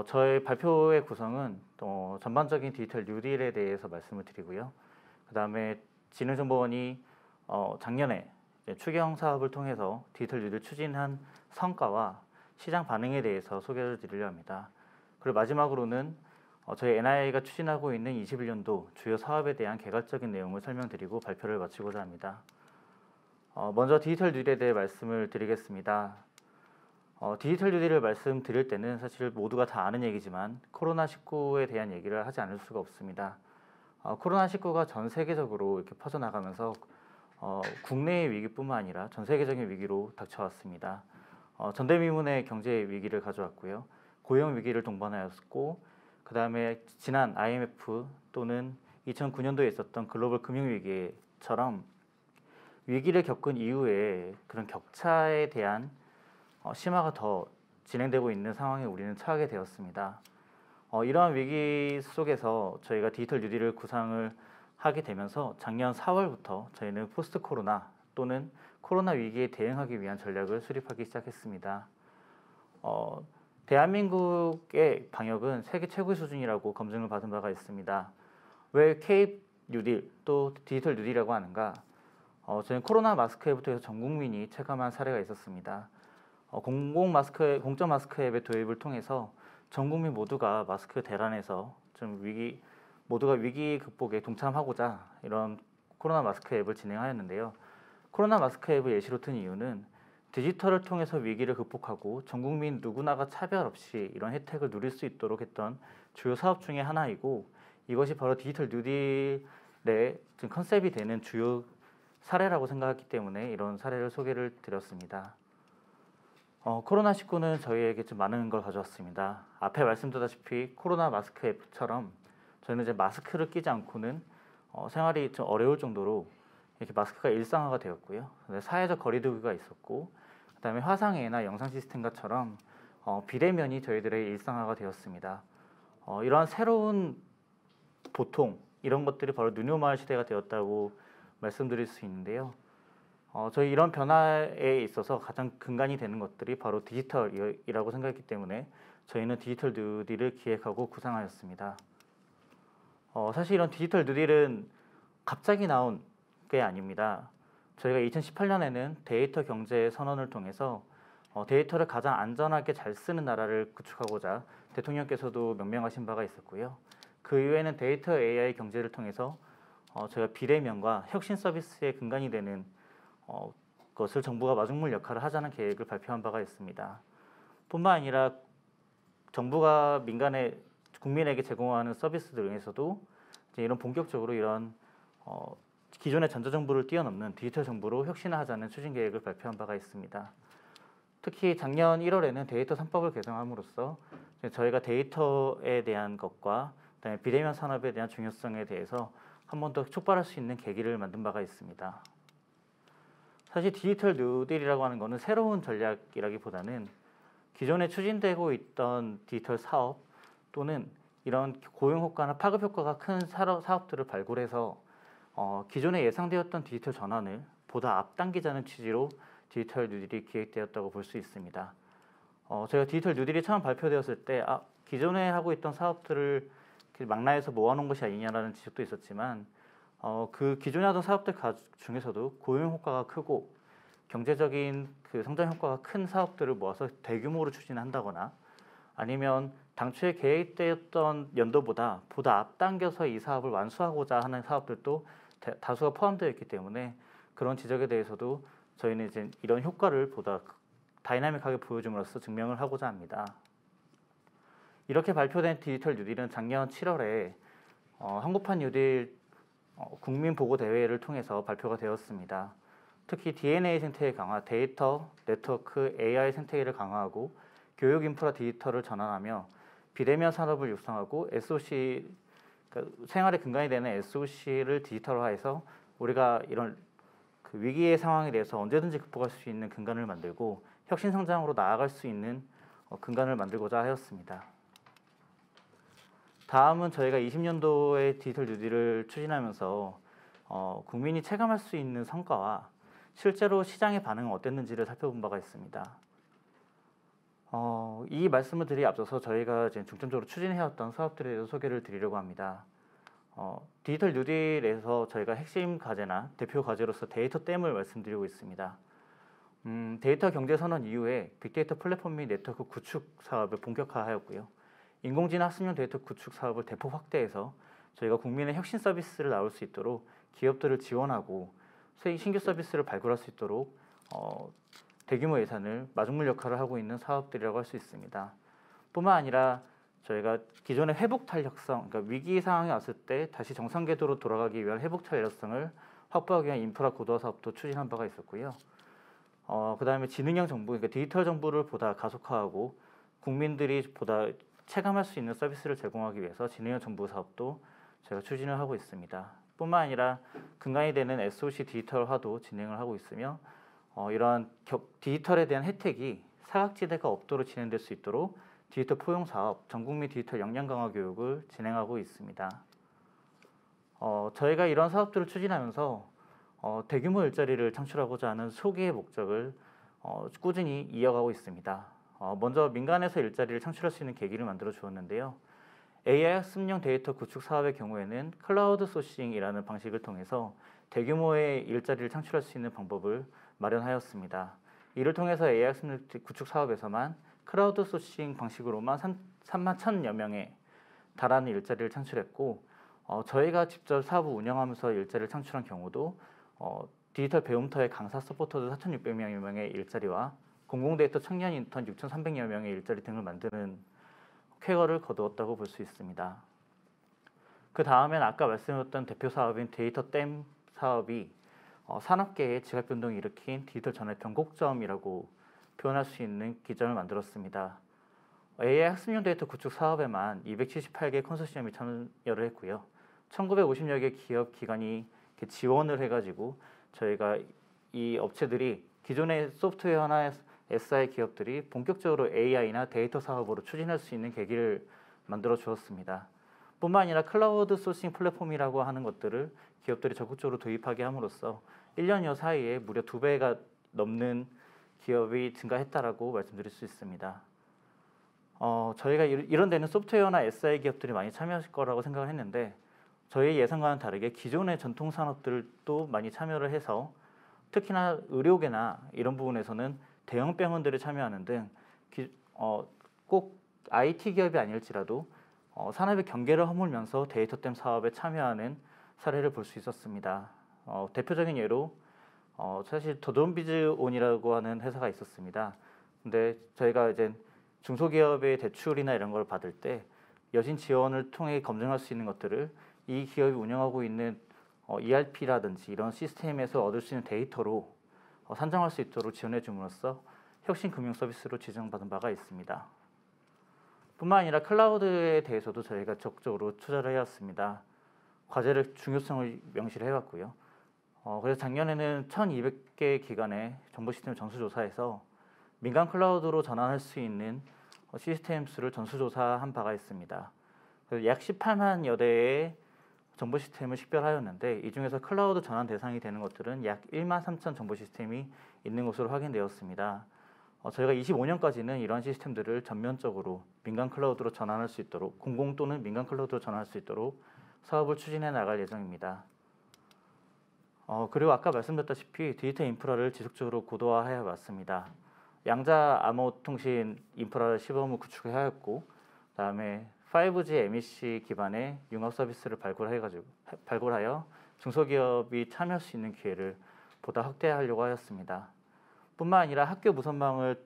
저희 발표의 구성은 전반적인 디지털 뉴딜에 대해서 말씀을 드리고요. 그 다음에 지능정보원이 작년에 추경 사업을 통해서 디지털 뉴딜 추진한 성과와 시장 반응에 대해서 소개를 드리려 합니다. 그리고 마지막으로는 저희 NIA가 추진하고 있는 21년도 주요 사업에 대한 개괄적인 내용을 설명드리고 발표를 마치고자 합니다. 먼저 디지털 뉴딜에 대해 말씀을 드리겠습니다. 디지털 뉴딜을 말씀드릴 때는 사실 모두가 다 아는 얘기지만 코로나19에 대한 얘기를 하지 않을 수가 없습니다. 코로나19가 전 세계적으로 이렇게 퍼져나가면서 국내의 위기뿐만 아니라 전 세계적인 위기로 닥쳐왔습니다. 전대미문의 경제 위기를 가져왔고요. 고용 위기를 동반하였고 그 다음에 지난 IMF 또는 2009년도에 있었던 글로벌 금융위기처럼 위기를 겪은 이후에 그런 격차에 대한 심화가 더 진행되고 있는 상황에 우리는 처하게 되었습니다. 이러한 위기 속에서 저희가 디지털 뉴딜을 구상을 하게 되면서 작년 4월부터 저희는 포스트 코로나 또는 코로나 위기에 대응하기 위한 전략을 수립하기 시작했습니다. 대한민국의 방역은 세계 최고의 수준이라고 검증을 받은 바가 있습니다. 왜 K 뉴딜 또 디지털 뉴딜이라고 하는가? 저는 코로나 마스크에부터 해서 전 국민이 체감한 사례가 있었습니다. 공적 마스크 앱의 도입을 통해서 전 국민 모두가 마스크 대란에서 좀 모두가 위기 극복에 동참하고자 이런 코로나 마스크 앱을 진행하였는데요. 코로나 마스크 앱을 예시로 든 이유는 디지털을 통해서 위기를 극복하고 전 국민 누구나가 차별 없이 이런 혜택을 누릴 수 있도록 했던 주요 사업 중에 하나이고, 이것이 바로 디지털 뉴딜의 지금 컨셉이 되는 주요 사례라고 생각했기 때문에 이런 사례를 소개를 드렸습니다. 코로나19는 저희에게 좀 많은 걸 가져왔습니다. 앞에 말씀드렸다시피 코로나 마스크 앱처럼 저희는 이제 마스크를 끼지 않고는 생활이 좀 어려울 정도로 이렇게 마스크가 일상화가 되었고요. 사회적 거리두기가 있었고, 그다음에 화상회의나 영상 시스템과처럼 비대면이 저희들의 일상화가 되었습니다. 이러한 새로운 보통 이런 것들이 바로 뉴노멀 시대가 되었다고 말씀드릴 수 있는데요. 저희 이런 변화에 있어서 가장 근간이 되는 것들이 바로 디지털이라고 생각했기 때문에 저희는 디지털 뉴딜을 기획하고 구상하였습니다. 사실 이런 디지털 뉴딜은 갑자기 나온 게 아닙니다. 저희가 2018년에는 데이터 경제 선언을 통해서 데이터를 가장 안전하게 잘 쓰는 나라를 구축하고자 대통령께서도 명명하신 바가 있었고요. 그 이후에는 데이터 AI 경제를 통해서 저희가 비대면과 혁신 서비스의 근간이 되는 것을 정부가 마중물 역할을 하자는 계획을 발표한 바가 있습니다. 뿐만 아니라 정부가 국민에게 제공하는 서비스들 중에서도 이제 이런 본격적으로 이런 기존의 전자정부를 뛰어넘는 디지털 정부로 혁신하자는 추진 계획을 발표한 바가 있습니다. 특히 작년 1월에는 데이터 3법을 개정함으로써 저희가 데이터에 대한 것과 그다음에 비대면 산업에 대한 중요성에 대해서 한 번 더 촉발할 수 있는 계기를 만든 바가 있습니다. 사실 디지털 뉴딜이라고 하는 것은 새로운 전략이라기보다는 기존에 추진되고 있던 디지털 사업 또는 이런 고용 효과나 파급 효과가 큰 사업들을 발굴해서 기존에 예상되었던 디지털 전환을 보다 앞당기자는 취지로 디지털 뉴딜이 기획되었다고 볼 수 있습니다. 제가 디지털 뉴딜이 처음 발표되었을 때 기존에 하고 있던 사업들을 망라해서 모아놓은 것이 아니냐라는 지적도 있었지만 그 기존에 하던 사업들 중에서도 고용 효과가 크고 경제적인 그 성장 효과가 큰 사업들을 모아서 대규모로 추진한다거나 아니면 당초에 계획되었던 연도보다 보다 앞당겨서 이 사업을 완수하고자 하는 사업들도 다수가 포함되어 있기 때문에 그런 지적에 대해서도 저희는 이제 이런 효과를 보다 다이나믹하게 보여줌으로써 증명을 하고자 합니다. 이렇게 발표된 디지털 뉴딜은 작년 7월에 한국판 뉴딜 국민보고대회를 통해서 발표가 되었습니다. 특히 DNA 생태계 강화, 데이터, 네트워크, AI 생태계를 강화하고 교육 인프라 디지털을 전환하며 비대면 산업을 육성하고 SOC, 그러니까 생활의 근간이 되는 SOC를 디지털화해서 우리가 이런 그 위기의 상황에 대해서 언제든지 극복할 수 있는 근간을 만들고 혁신 성장으로 나아갈 수 있는 근간을 만들고자 하였습니다. 다음은 저희가 20년도에 디지털 뉴딜을 추진하면서 국민이 체감할 수 있는 성과와 실제로 시장의 반응은 어땠는지를 살펴본 바가 있습니다. 이 말씀을 드리기 앞서서 저희가 이제 중점적으로 추진해왔던 사업들에 대해서 소개를 드리려고 합니다. 디지털 뉴딜에서 저희가 핵심 과제나 대표 과제로서 데이터 댐을 말씀드리고 있습니다. 데이터 경제 선언 이후에 빅데이터 플랫폼 및 네트워크 구축 사업을 본격화하였고요. 인공지능 학습용 데이터 구축 사업을 대폭 확대해서 저희가 국민의 혁신 서비스를 나올 수 있도록 기업들을 지원하고 신규 서비스를 발굴할 수 있도록 대규모 예산을 마중물 역할을 하고 있는 사업들이라고 할 수 있습니다. 뿐만 아니라 저희가 기존의 회복 탄력성, 그러니까 위기 상황이 왔을 때 다시 정상 궤도로 돌아가기 위한 회복 탄력성을 확보하기 위한 인프라 고도화 사업도 추진한 바가 있었고요. 그다음에 지능형 정부, 그러니까 디지털 정부를 보다 가속화하고 국민들이 보다 체감할 수 있는 서비스를 제공하기 위해서 지능형 정부 사업도 저희가 추진을 하고 있습니다. 뿐만 아니라 근간이 되는 SOC 디지털화도 진행을 하고 있으며 이러한 디지털에 대한 혜택이 사각지대가 없도록 진행될 수 있도록 디지털 포용 사업, 전국민 디지털 역량 강화 교육을 진행하고 있습니다. 저희가 이런 사업들을 추진하면서 대규모 일자리를 창출하고자 하는 소기의 목적을 꾸준히 이어가고 있습니다. 먼저 민간에서 일자리를 창출할 수 있는 계기를 만들어 주었는데요. AI 학습용 데이터 구축 사업의 경우에는 클라우드 소싱이라는 방식을 통해서 대규모의 일자리를 창출할 수 있는 방법을 마련하였습니다. 이를 통해서 AI 학습 구축 사업에서만 크라우드 소싱 방식으로만 3만 1,000여 명에 달하는 일자리를 창출했고 저희가 직접 사업을 운영하면서 일자리를 창출한 경우도 디지털 배움터의 강사 서포터즈 4,600여 명의 일자리와 공공데이터 청년 인턴 6,300여 명의 일자리 등을 만드는 쾌거를 거두었다고 볼 수 있습니다. 그 다음엔 아까 말씀드렸던 대표 사업인 데이터댐 사업이 산업계의 지각 변동을 일으킨 디지털 전환의 변곡점이라고 표현할 수 있는 기점을 만들었습니다. AI 학습용 데이터 구축 사업에만 278개 컨소시엄이 참여를 했고요. 1950여 개 기업 기관이 지원을 해가지고 저희가 이 업체들이 기존의 소프트웨어나 SI 기업들이 본격적으로 AI나 데이터 사업으로 추진할 수 있는 계기를 만들어 주었습니다. 뿐만 아니라 클라우드 소싱 플랫폼이라고 하는 것들을 기업들이 적극적으로 도입하게 함으로써 1년여 사이에 무려 2배가 넘는 기업이 증가했다라고 말씀드릴 수 있습니다. 저희가 이런 데는 소프트웨어나 SI 기업들이 많이 참여하실 거라고 생각을 했는데 저희 예상과는 다르게 기존의 전통 산업들도 많이 참여를 해서 특히나 의료계나 이런 부분에서는 대형 병원들이 참여하는 등 꼭 IT 기업이 아닐지라도 산업의 경계를 허물면서 데이터댐 사업에 참여하는 사례를 볼 수 있었습니다. 대표적인 예로 사실 더돈비즈온이라고 하는 회사가 있었습니다. 근데 저희가 이제 중소기업의 대출이나 이런 걸 받을 때 여신 지원을 통해 검증할 수 있는 것들을 이 기업이 운영하고 있는 ERP라든지 이런 시스템에서 얻을 수 있는 데이터로 산정할 수 있도록 지원해 줌으로써 혁신 금융 서비스로 지정받은 바가 있습니다. 뿐만 아니라 클라우드에 대해서도 저희가 적극적으로 투자를 해왔습니다. 과제를 중요성을 명시를 해왔고요. 그래서 작년에는 1,200개 기관의 정보 시스템 전수조사에서 민간 클라우드로 전환할 수 있는 시스템 수를 전수조사한 바가 있습니다. 약 18만여 대의 정보 시스템을 식별하였는데 이 중에서 클라우드 전환 대상이 되는 것들은 약 1만 3천 정보 시스템이 있는 것으로 확인되었습니다. 저희가 25년까지는 이러한 시스템들을 전면적으로 민간 클라우드로 전환할 수 있도록 공공 또는 민간 클라우드로 전환할 수 있도록 사업을 추진해 나갈 예정입니다. 그리고 아까 말씀드렸다시피 디지털 인프라를 지속적으로 고도화해 왔습니다. 양자 암호 통신 인프라 시범을 구축하였고 그다음에 5G MEC 기반의 융합 서비스를 발굴하여 중소기업이 참여할 수 있는 기회를 보다 확대하려고 하였습니다. 뿐만 아니라 학교 무선망을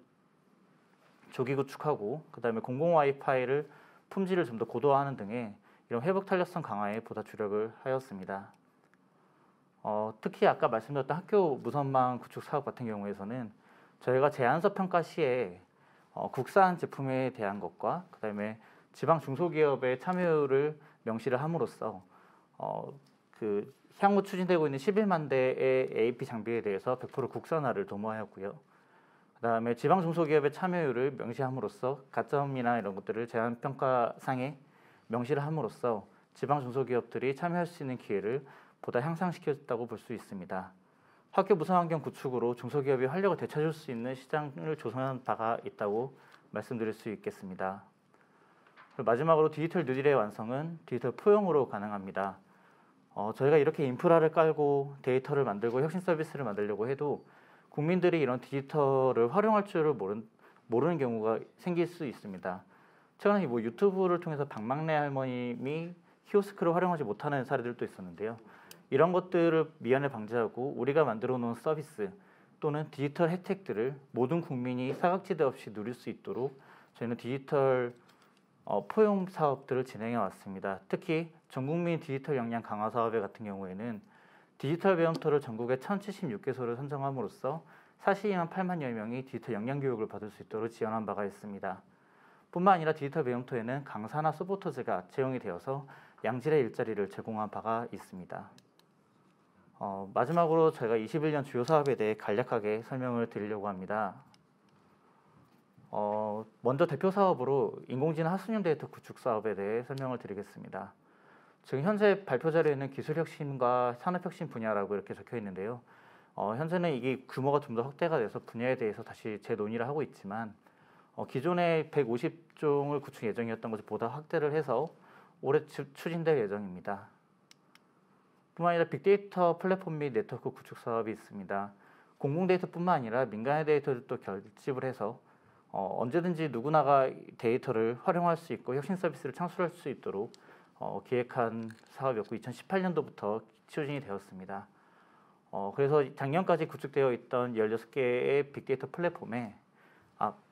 조기 구축하고 그다음에 공공 와이파이를 품질을 좀 더 고도화하는 등의 이런 회복 탄력성 강화에 보다 주력을 하였습니다. 특히 아까 말씀드렸던 학교 무선망 구축 사업 같은 경우에서는 저희가 제안서 평가 시에 국산 제품에 대한 것과 그다음에 지방 중소기업의 참여를 명시를 함으로써 향후 추진되고 있는 11만 대의 AP 장비에 대해서 100% 국산화를 도모하였고요. 그다음에 지방 중소기업의 참여율을 명시함으로써 가점이나 이런 것들을 제안 평가상에 명시를 함으로써 지방 중소기업들이 참여할 수 있는 기회를 보다 향상시켰다고 볼 수 있습니다. 학교 무선 환경 구축으로 중소기업이 활력을 되찾을 수 있는 시장을 조성한 바가 있다고 말씀드릴 수 있겠습니다. 마지막으로 디지털 뉴딜의 완성은 디지털 포용으로 가능합니다. 저희가 이렇게 인프라를 깔고 데이터를 만들고 혁신 서비스를 만들려고 해도 국민들이 이런 디지털을 활용할 줄을 모르는 경우가 생길 수 있습니다. 최근에 유튜브를 통해서 박막내 할머님이 키오스크를 활용하지 못하는 사례들도 있었는데요. 이런 것들을 미연에 방지하고 우리가 만들어 놓은 서비스 또는 디지털 혜택들을 모든 국민이 사각지대 없이 누릴 수 있도록 저희는 디지털 포용 사업들을 진행해 왔습니다. 특히 전국민 디지털 역량 강화 사업에 같은 경우에는 디지털 배움터를 전국에 1,076개소를 선정함으로써 42만 8만여 명이 디지털 역량 교육을 받을 수 있도록 지원한 바가 있습니다. 뿐만 아니라 디지털 배움터에는 강사나 서포터즈가 채용이 되어서 양질의 일자리를 제공한 바가 있습니다. 마지막으로 제가 21년 주요 사업에 대해 간략하게 설명을 드리려고 합니다. 먼저 대표 사업으로 인공지능 학습용 데이터 구축 사업에 대해 설명을 드리겠습니다. 지금 현재 발표 자료에는 기술혁신과 산업혁신 분야라고 이렇게 적혀 있는데요. 현재는 이게 규모가 좀 더 확대가 돼서 분야에 대해서 다시 재논의를 하고 있지만 기존의 150종을 구축 예정이었던 것을 보다 확대를 해서 올해 추진될 예정입니다. 뿐만 아니라 빅데이터 플랫폼 및 네트워크 구축 사업이 있습니다. 공공 데이터뿐만 아니라 민간의 데이터도 결집을 해서 언제든지 누구나가 데이터를 활용할 수 있고 혁신 서비스를 창출할 수 있도록 기획한 사업이었고 2018년도부터 추진이 되었습니다. 그래서 작년까지 구축되어 있던 16개의 빅데이터 플랫폼에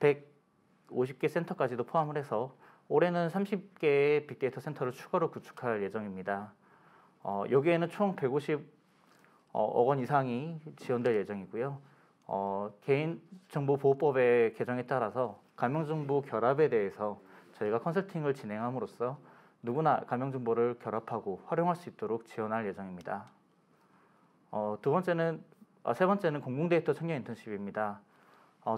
150개 센터까지도 포함을 해서 올해는 30개의 빅데이터 센터를 추가로 구축할 예정입니다. 여기에는 총 150억 원 이상이 지원될 예정이고요. 개인정보보호법의 개정에 따라서 가명정보 결합에 대해서 저희가 컨설팅을 진행함으로써 누구나 가명정보를 결합하고 활용할 수 있도록 지원할 예정입니다. 세 번째는 공공데이터 청년 인턴십입니다.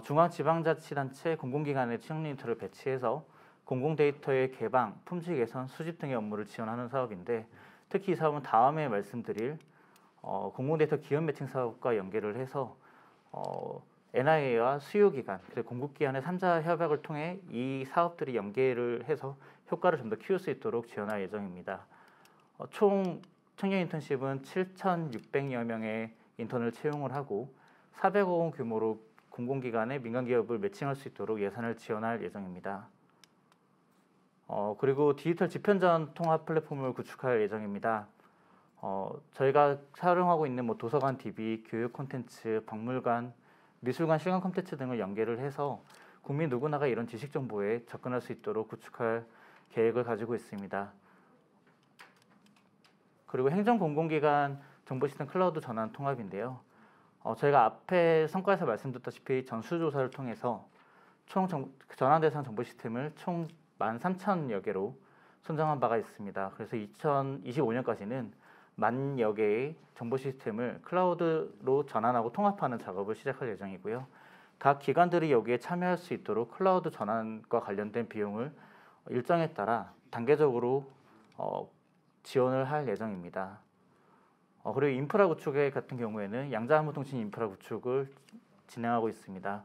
중앙지방자치단체 공공기관의 청년 인턴을 배치해서 공공데이터의 개방, 품질 개선, 수집 등의 업무를 지원하는 사업인데 특히 이 사업은 다음에 말씀드릴 공공데이터 기업 매칭 사업과 연계를 해서 NIA와 수요기관, 그리고 공급기관의 3자 협약을 통해 이 사업들이 연계를 해서 효과를 좀 더 키울 수 있도록 지원할 예정입니다. 총 청년 인턴십은 7,600여 명의 인턴을 채용을 하고 400억 원 규모로 공공기관에 민간기업을 매칭할 수 있도록 예산을 지원할 예정입니다. 그리고 디지털 지편전 통합 플랫폼을 구축할 예정입니다. 저희가 사용하고 있는 도서관 DB, 교육 콘텐츠, 박물관, 미술관 실감 콘텐츠 등을 연계를 해서 국민 누구나가 이런 지식 정보에 접근할 수 있도록 구축할 계획을 가지고 있습니다. 그리고 행정공공기관 정보시스템 클라우드 전환 통합인데요. 저희가 앞에 성과에서 말씀드렸다시피 전수조사를 통해서 총 전환 대상 정보시스템을 총 13,000여 개로 선정한 바가 있습니다. 그래서 2025년까지는 10,000여 개의 정보 시스템을 클라우드로 전환하고 통합하는 작업을 시작할 예정이고요. 각 기관들이 여기에 참여할 수 있도록 클라우드 전환과 관련된 비용을 일정에 따라 단계적으로 지원을 할 예정입니다. 그리고 인프라 구축 같은 경우에는 양자안무통신 인프라 구축을 진행하고 있습니다.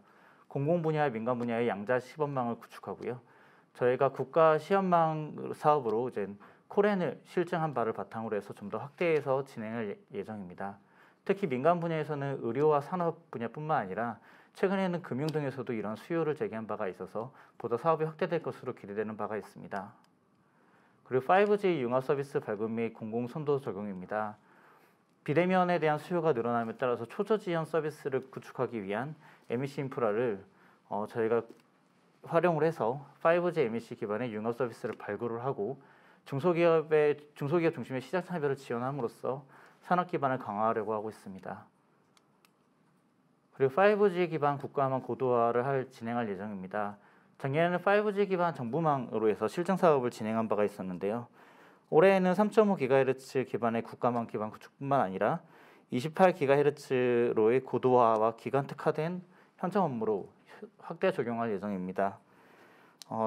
공공 분야와 민간 분야의 양자 시범망을 구축하고요. 저희가 국가 시험망 사업으로 이제 코렌을 실증한 바를 바탕으로 해서 좀 더 확대해서 진행할 예정입니다. 특히 민간 분야에서는 의료와 산업 분야뿐만 아니라 최근에는 금융 등에서도 이런 수요를 제기한 바가 있어서 보다 사업이 확대될 것으로 기대되는 바가 있습니다. 그리고 5G 융합 서비스 발굴 및 공공 선도 적용입니다. 비대면에 대한 수요가 늘어남에 따라서 초저지연 서비스를 구축하기 위한 MEC 인프라를 저희가 활용을 해서 5G MEC 기반의 융합 서비스를 발굴을 하고 중소기업 중심의 시장 차별을 지원함으로써 산업 기반을 강화하려고 하고 있습니다. 그리고 5G 기반 국가망 고도화를 진행할 예정입니다. 작년에는 5G 기반 정부망으로 해서 실증 사업을 진행한 바가 있었는데요. 올해에는 3.5GHz 기반의 국가망 기반 구축뿐만 아니라 28GHz로의 고도화와 기간 특화된 현장 업무로 확대 적용할 예정입니다.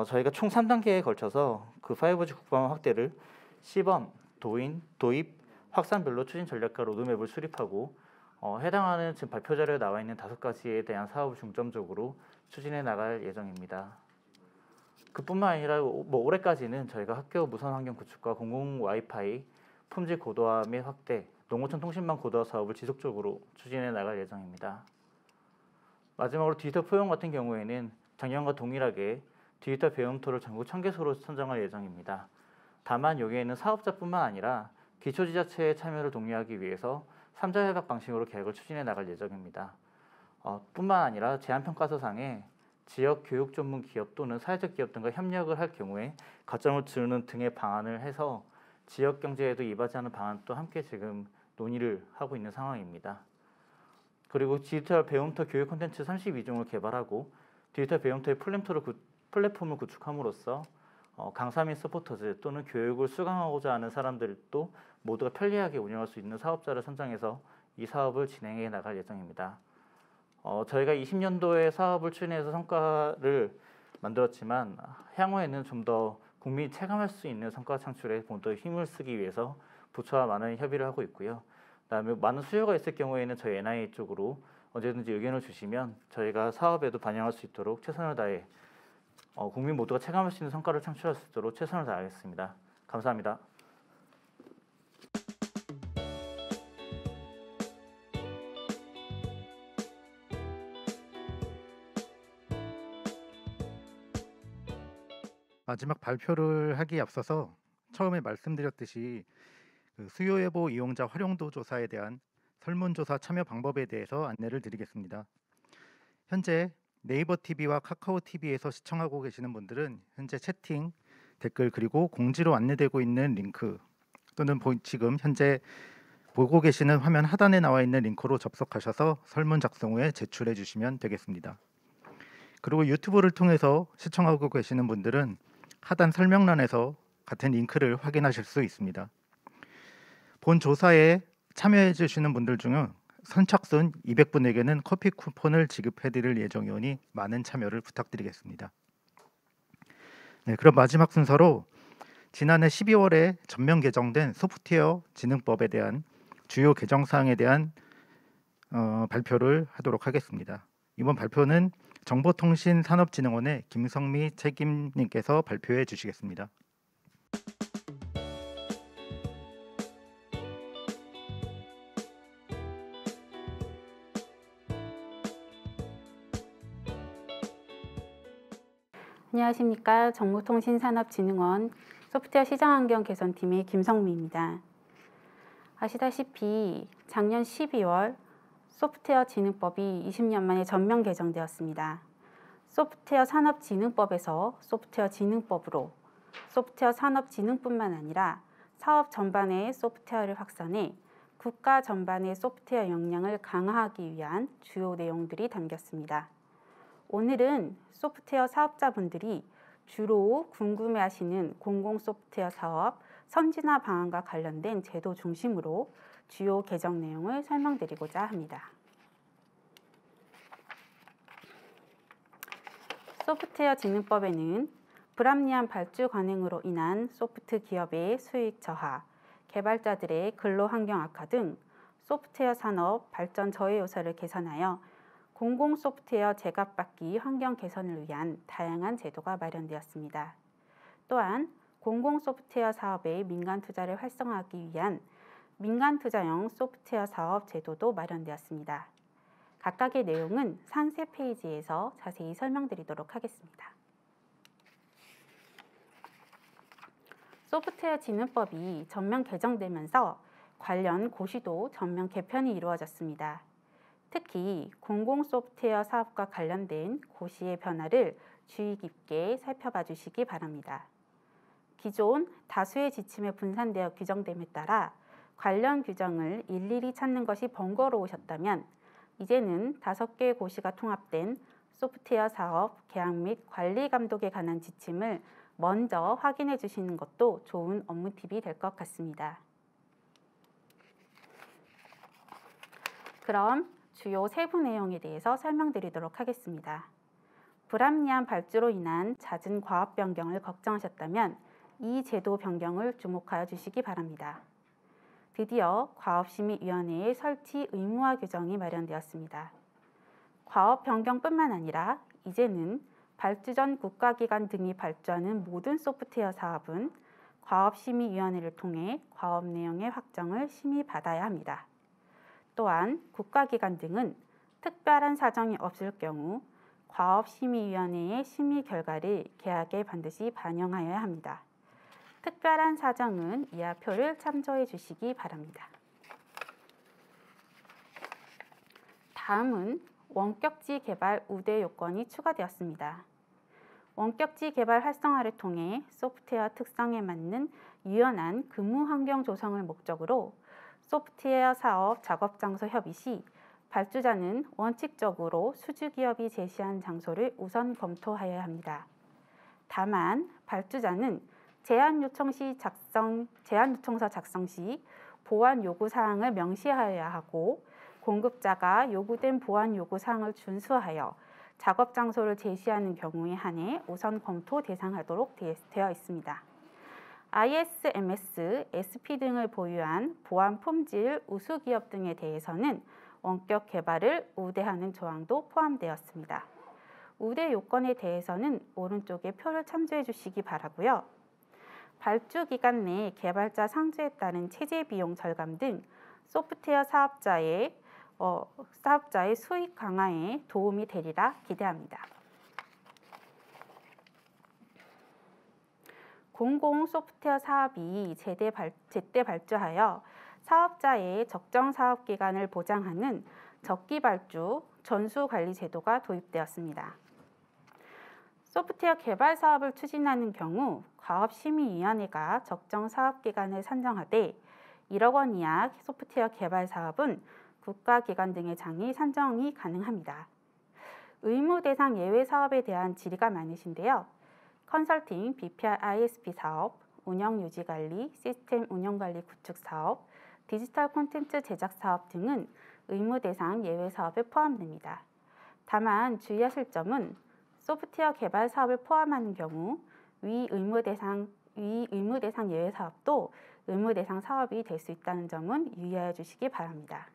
저희가 총 3단계에 걸쳐서 그 5G 국가망 확대를 시범, 도입, 확산별로 추진 전략과 로드맵을 수립하고 해당하는 지금 발표 자료에 나와 있는 5가지에 대한 사업을 중점적으로 추진해 나갈 예정입니다. 그뿐만 아니라 올해까지는 저희가 학교 무선 환경 구축과 공공 와이파이 품질 고도화 및 확대, 농어촌 통신망 고도화 사업을 지속적으로 추진해 나갈 예정입니다. 마지막으로 디지털 포용 같은 경우에는 작년과 동일하게 디지털 배움터를 전국 1000개소로 선정할 예정입니다. 다만 여기에는 사업자뿐만 아니라 기초지자체의 참여를 독려하기 위해서 3자 협약 방식으로 계획을 추진해 나갈 예정입니다. 뿐만 아니라 제안평가서상에 지역 교육 전문 기업 또는 사회적 기업 등과 협력을 할 경우에 가점을 주는 등의 방안을 해서 지역 경제에도 이바지하는 방안도 함께 지금 논의를 하고 있는 상황입니다. 그리고 디지털 배움터 교육 콘텐츠 32종을 개발하고 디지털 배움터의 플랫폼을 구축함으로써 강사 및 서포터즈 또는 교육을 수강하고자 하는 사람들도 모두가 편리하게 운영할 수 있는 사업자를 선정해서 이 사업을 진행해 나갈 예정입니다. 저희가 20년도에 사업을 추진해서 성과를 만들었지만 향후에는 좀 더 국민이 체감할 수 있는 성과 창출에 더 힘을 쓰기 위해서 부처와 많은 협의를 하고 있고요. 그다음에 많은 수요가 있을 경우에는 저희 NIA 쪽으로 언제든지 의견을 주시면 저희가 사업에도 반영할 수 있도록 최선을 다해 국민 모두가 체감할 수 있는 성과를 창출할 수 있도록 최선을 다하겠습니다. 감사합니다. 마지막 발표를 하기에 앞서서 처음에 말씀드렸듯이 그 수요예보 이용자 활용도 조사에 대한 설문조사 참여 방법에 대해서 안내를 드리겠습니다. 현재 네이버 TV와 카카오 TV에서 시청하고 계시는 분들은 현재 채팅, 댓글 그리고 공지로 안내되고 있는 링크 또는 지금 현재 보고 계시는 화면 하단에 나와 있는 링크로 접속하셔서 설문 작성 후에 제출해 주시면 되겠습니다. 그리고 유튜브를 통해서 시청하고 계시는 분들은 하단 설명란에서 같은 링크를 확인하실 수 있습니다. 본 조사에 참여해 주시는 분들 중 선착순 200분에게는 커피 쿠폰을 지급해 드릴 예정이오니 많은 참여를 부탁드리겠습니다. 네, 그럼 마지막 순서로 지난해 12월에 전면 개정된 소프트웨어 진흥법에 대한 주요 개정 사항에 대한 발표를 하도록 하겠습니다. 이번 발표는 정보통신산업진흥원의 김성미 책임님께서 발표해 주시겠습니다. 안녕하십니까. 정보통신산업진흥원 소프트웨어 시장환경 개선팀의 김성미입니다. 아시다시피 작년 12월 소프트웨어 진흥법이 20년 만에 전면 개정되었습니다. 소프트웨어 산업진흥법에서 소프트웨어 진흥법으로 소프트웨어 산업진흥뿐만 아니라 사업 전반의 소프트웨어를 확산해 국가 전반의 소프트웨어 역량을 강화하기 위한 주요 내용들이 담겼습니다. 오늘은 소프트웨어 사업자분들이 주로 궁금해하시는 공공 소프트웨어 사업 선진화 방안과 관련된 제도 중심으로 주요 개정 내용을 설명드리고자 합니다. 소프트웨어 진흥법에는 불합리한 발주 관행으로 인한 소프트 기업의 수익 저하, 개발자들의 근로 환경 악화 등 소프트웨어 산업 발전 저해 요소를 개선하여 공공 소프트웨어 제값받기 환경 개선을 위한 다양한 제도가 마련되었습니다. 또한 공공 소프트웨어 사업의 민간 투자를 활성화하기 위한 민간 투자형 소프트웨어 사업 제도도 마련되었습니다. 각각의 내용은 상세 페이지에서 자세히 설명드리도록 하겠습니다. 소프트웨어 진흥법이 전면 개정되면서 관련 고시도 전면 개편이 이루어졌습니다. 특히 공공 소프트웨어 사업과 관련된 고시의 변화를 주의 깊게 살펴봐 주시기 바랍니다. 기존 다수의 지침에 분산되어 규정됨에 따라 관련 규정을 일일이 찾는 것이 번거로우셨다면 이제는 5개의 고시가 통합된 소프트웨어 사업 계약 및 관리 감독에 관한 지침을 먼저 확인해 주시는 것도 좋은 업무 팁이 될 것 같습니다. 그럼 주요 세부 내용에 대해서 설명드리도록 하겠습니다. 불합리한 발주로 인한 잦은 과업 변경을 걱정하셨다면 이 제도 변경을 주목하여 주시기 바랍니다. 드디어 과업심의위원회의 설치 의무화 규정이 마련되었습니다. 과업 변경뿐만 아니라 이제는 발주 전 국가기관 등이 발주하는 모든 소프트웨어 사업은 과업심의위원회를 통해 과업 내용의 확정을 심의받아야 합니다. 또한 국가기관 등은 특별한 사정이 없을 경우 과업심의위원회의 심의 결과를 계약에 반드시 반영하여야 합니다. 특별한 사정은 이하 표를 참조해 주시기 바랍니다. 다음은 원격지 개발 우대 요건이 추가되었습니다. 원격지 개발 활성화를 통해 소프트웨어 특성에 맞는 유연한 근무 환경 조성을 목적으로 소프트웨어 사업 작업 장소 협의 시 발주자는 원칙적으로 수주기업이 제시한 장소를 우선 검토하여야 합니다. 다만 발주자는 제안 요청서 작성 시 보안 요구 사항을 명시하여야 하고 공급자가 요구된 보안 요구 사항을 준수하여 작업 장소를 제시하는 경우에 한해 우선 검토 대상하도록 되어 있습니다. ISMS, SP 등을 보유한 보안 품질 우수 기업 등에 대해서는 원격 개발을 우대하는 조항도 포함되었습니다. 우대 요건에 대해서는 오른쪽에 표를 참조해 주시기 바라고요. 발주 기간 내 개발자 상주에 따른 체제 비용 절감 등 소프트웨어 사업자의 수익 강화에 도움이 되리라 기대합니다. 공공 소프트웨어 사업이 제때 발주하여 사업자의 적정 사업 기간을 보장하는 적기 발주 전수 관리 제도가 도입되었습니다. 소프트웨어 개발 사업을 추진하는 경우 과업심의위원회가 적정 사업 기간을 산정하되 1억 원 이하 소프트웨어 개발 사업은 국가기관 등의 장이 산정이 가능합니다. 의무 대상 예외 사업에 대한 질의가 많으신데요. 컨설팅, BPR, ISP 사업, 운영 유지 관리, 시스템 운영 관리 구축 사업, 디지털 콘텐츠 제작 사업 등은 의무 대상 예외 사업에 포함됩니다. 다만 주의하실 점은 소프트웨어 개발 사업을 포함하는 경우 위 의무 대상 예외 사업도 의무 대상 사업이 될 수 있다는 점은 유의하여 주시기 바랍니다.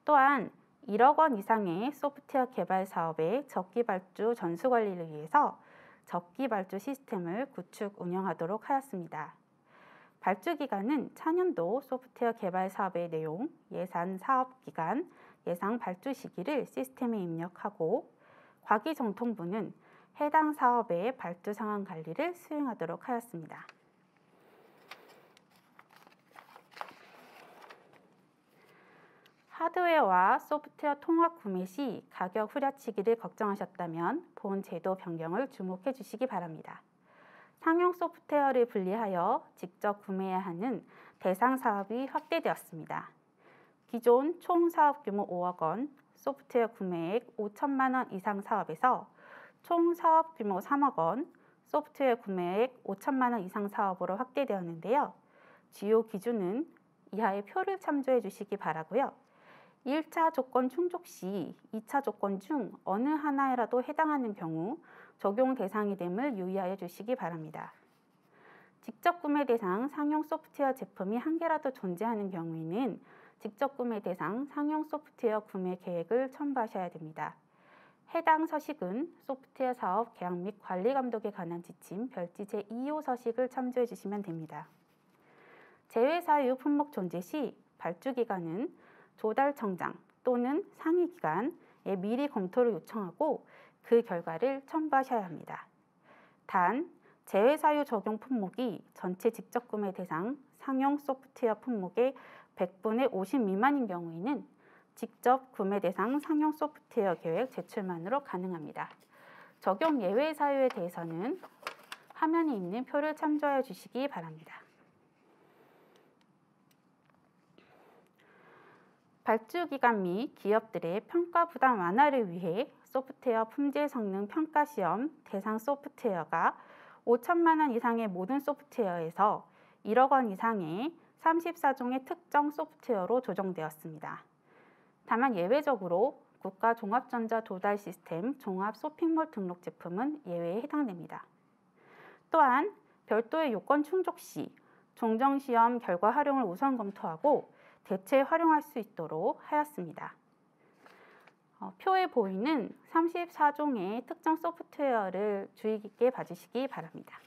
또한 1억 원 이상의 소프트웨어 개발 사업의 적기 발주 전수 관리를 위해서 적기 발주 시스템을 구축 운영하도록 하였습니다. 발주 기간은 차년도 소프트웨어 개발 사업의 내용, 예산 사업 기간, 예상 발주 시기를 시스템에 입력하고 과기정통부는 해당 사업의 발주 상황 관리를 수행하도록 하였습니다. 하드웨어와 소프트웨어 통합 구매 시 가격 후려치기를 걱정하셨다면 본 제도 변경을 주목해 주시기 바랍니다. 상용 소프트웨어를 분리하여 직접 구매해야 하는 대상 사업이 확대되었습니다. 기존 총 사업 규모 5억 원, 소프트웨어 구매액 5천만 원 이상 사업에서 총 사업 규모 3억 원, 소프트웨어 구매액 5천만 원 이상 사업으로 확대되었는데요. 주요 기준은 이하의 표를 참조해 주시기 바라고요. 1차 조건 충족 시 2차 조건 중 어느 하나에라도 해당하는 경우 적용 대상이 됨을 유의하여 주시기 바랍니다. 직접 구매 대상 상용 소프트웨어 제품이 한 개라도 존재하는 경우에는 직접 구매 대상 상용 소프트웨어 구매 계획을 첨부하셔야 됩니다. 해당 서식은 소프트웨어 사업 계약 및 관리 감독에 관한 지침 별지 제2호 서식을 참조해 주시면 됩니다. 제외 사유 품목 존재 시 발주 기간은 조달청장 또는 상위기관에 미리 검토를 요청하고 그 결과를 첨부하셔야 합니다. 단, 제외사유 적용 품목이 전체 직접 구매 대상 상용 소프트웨어 품목의 100분의 50 미만인 경우에는 직접 구매 대상 상용 소프트웨어 계획 제출만으로 가능합니다. 적용 예외 사유에 대해서는 화면에 있는 표를 참조하여 주시기 바랍니다. 발주 기간 및 기업들의 평가 부담 완화를 위해 소프트웨어 품질 성능 평가 시험 대상 소프트웨어가 5천만 원 이상의 모든 소프트웨어에서 1억 원 이상의 34종의 특정 소프트웨어로 조정되었습니다. 다만 예외적으로 국가 종합전자 도달 시스템 종합 쇼핑몰 등록 제품은 예외에 해당됩니다. 또한 별도의 요건 충족 시 종정시험 결과 활용을 우선 검토하고 대체 활용할 수 있도록 하였습니다. 표에 보이는 34종의 특정 소프트웨어를 주의 깊게 봐주시기 바랍니다.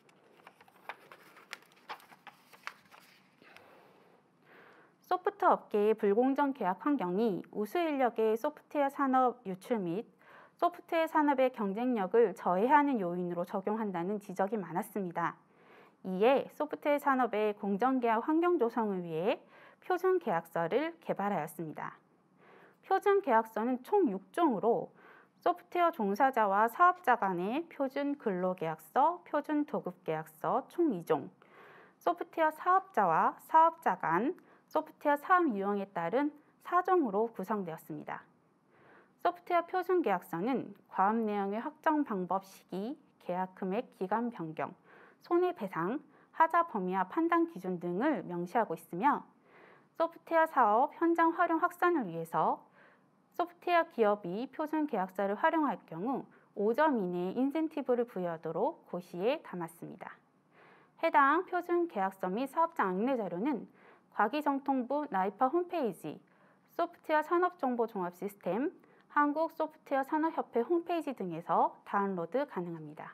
소프트웨어 업계의 불공정 계약 환경이 우수 인력의 소프트웨어 산업 유출 및 소프트웨어 산업의 경쟁력을 저해하는 요인으로 적용한다는 지적이 많았습니다. 이에 소프트웨어 산업의 공정계약 환경 조성을 위해 표준계약서를 개발하였습니다. 표준계약서는 총 6종으로 소프트웨어 종사자와 사업자 간의 표준 근로계약서, 표준 도급계약서 총 2종, 소프트웨어 사업자와 사업자 간 소프트웨어 사업 유형에 따른 4종으로 구성되었습니다. 소프트웨어 표준계약서는 과업 내용의 확정 방법 시기, 계약 금액 기간 변경, 손해배상, 하자 범위와 판단 기준 등을 명시하고 있으며 소프트웨어 사업 현장 활용 확산을 위해서 소프트웨어 기업이 표준 계약서를 활용할 경우 5점 이내의 인센티브를 부여하도록 고시에 담았습니다. 해당 표준 계약서 및 사업자 안내 자료는 과기정통부 나이파 홈페이지, 소프트웨어 산업정보종합시스템, 한국소프트웨어산업협회 홈페이지 등에서 다운로드 가능합니다.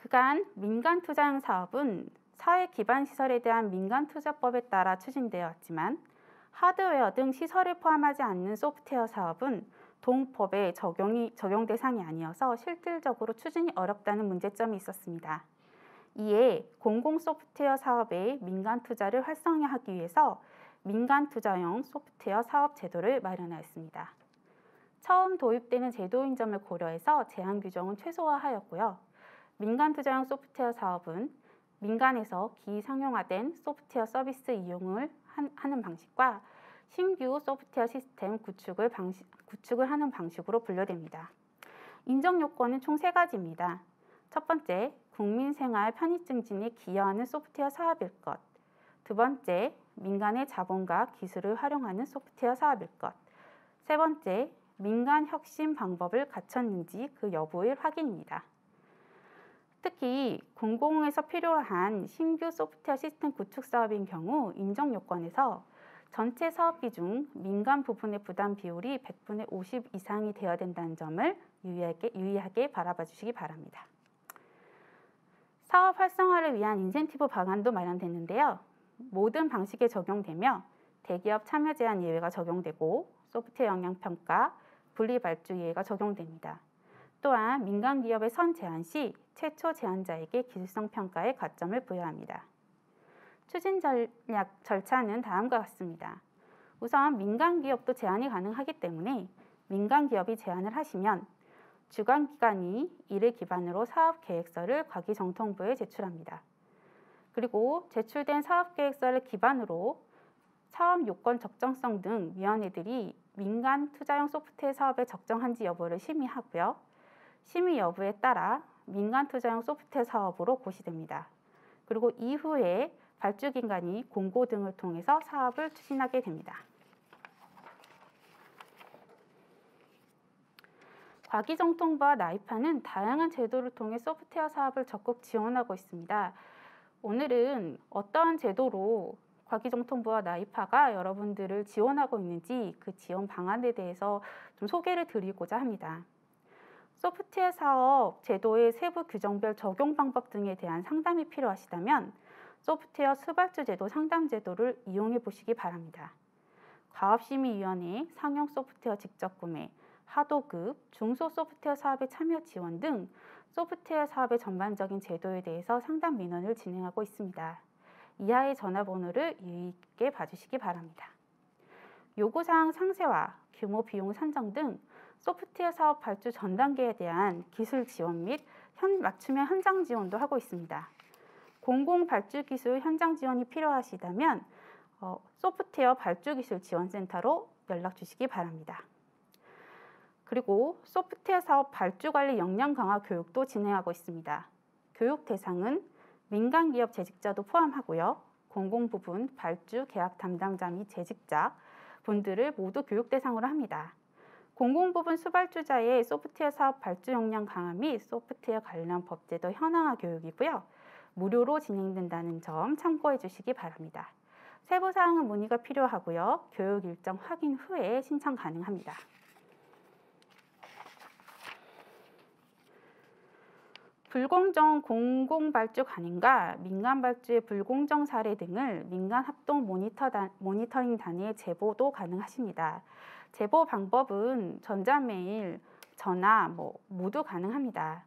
그간 민간투자형 사업은 사회기반시설에 대한 민간투자법에 따라 추진되어 왔지만 하드웨어 등 시설을 포함하지 않는 소프트웨어 사업은 동법에 적용 대상이 아니어서 실질적으로 추진이 어렵다는 문제점이 있었습니다. 이에 공공 소프트웨어 사업의 민간 투자를 활성화하기 위해서 민간 투자형 소프트웨어 사업 제도를 마련하였습니다. 처음 도입되는 제도인 점을 고려해서 제한 규정은 최소화하였고요. 민간 투자형 소프트웨어 사업은 민간에서 기상용화된 소프트웨어 서비스 이용을 하는 방식과 신규 소프트웨어 시스템 구축을 하는 방식으로 분류됩니다. 인정 요건은 총 3가지입니다. 첫 번째, 국민 생활 편의 증진에 기여하는 소프트웨어 사업일 것. 두 번째, 민간의 자본과 기술을 활용하는 소프트웨어 사업일 것. 세 번째, 민간 혁신 방법을 갖췄는지 그 여부의 확인입니다. 특히 공공에서 필요한 신규 소프트웨어 시스템 구축 사업인 경우 인정 요건에서 전체 사업비 중 민간 부분의 부담 비율이 100분의 50 이상이 되어야 된다는 점을 유의하게 바라봐 주시기 바랍니다. 사업 활성화를 위한 인센티브 방안도 마련됐는데요. 모든 방식에 적용되며 대기업 참여 제한 예외가 적용되고 소프트웨어 영향평가, 분리발주 예외가 적용됩니다. 또한 민간 기업의 선 제한 시 최초 제안자에게 기술성 평가에 가점을 부여합니다. 추진 전략 절차는 다음과 같습니다. 우선 민간 기업도 제안이 가능하기 때문에 민간 기업이 제안을 하시면 주관기관이 이를 기반으로 사업계획서를 과기정통부에 제출합니다. 그리고 제출된 사업계획서를 기반으로 사업 요건 적정성 등 위원회들이 민간 투자형 소프트웨어 사업에 적정한지 여부를 심의하고요. 심의 여부에 따라 민간 투자형 소프트웨어 사업으로 고시됩니다. 그리고 이후에 발주기관이 공고 등을 통해서 사업을 추진하게 됩니다. 과기정통부와 나이파는 다양한 제도를 통해 소프트웨어 사업을 적극 지원하고 있습니다. 오늘은 어떠한 제도로 과기정통부와 나이파가 여러분들을 지원하고 있는지 그 지원 방안에 대해서 좀 소개를 드리고자 합니다. 소프트웨어 사업 제도의 세부 규정별 적용 방법 등에 대한 상담이 필요하시다면 소프트웨어 수발주 제도 상담 제도를 이용해 보시기 바랍니다. 과업심의위원회, 상용 소프트웨어 직접 구매, 하도급, 중소 소프트웨어 사업의 참여 지원 등 소프트웨어 사업의 전반적인 제도에 대해서 상담 민원을 진행하고 있습니다. 이하의 전화번호를 유의 있게 봐주시기 바랍니다. 요구사항 상세화, 규모 비용 산정 등 소프트웨어 사업 발주 전 단계에 대한 기술 지원 및 맞춤형 현장 지원도 하고 있습니다. 공공 발주 기술 현장 지원이 필요하시다면 소프트웨어 발주 기술 지원센터로 연락 주시기 바랍니다. 그리고 소프트웨어 사업 발주 관리 역량 강화 교육도 진행하고 있습니다. 교육 대상은 민간 기업 재직자도 포함하고요. 공공 부분 발주 계약 담당자 및 재직자 분들을 모두 교육 대상으로 합니다. 공공 부분 수발주자의 소프트웨어 사업 발주 역량 강화 및 소프트웨어 관련 법제도 현황화 교육이고요. 무료로 진행된다는 점 참고해 주시기 바랍니다. 세부사항은 문의가 필요하고요. 교육 일정 확인 후에 신청 가능합니다. 불공정 공공발주 관행과 민간발주의 불공정 사례 등을 민간합동 모니터링 단위에 제보도 가능하십니다. 제보 방법은 전자메일, 전화 모두 가능합니다.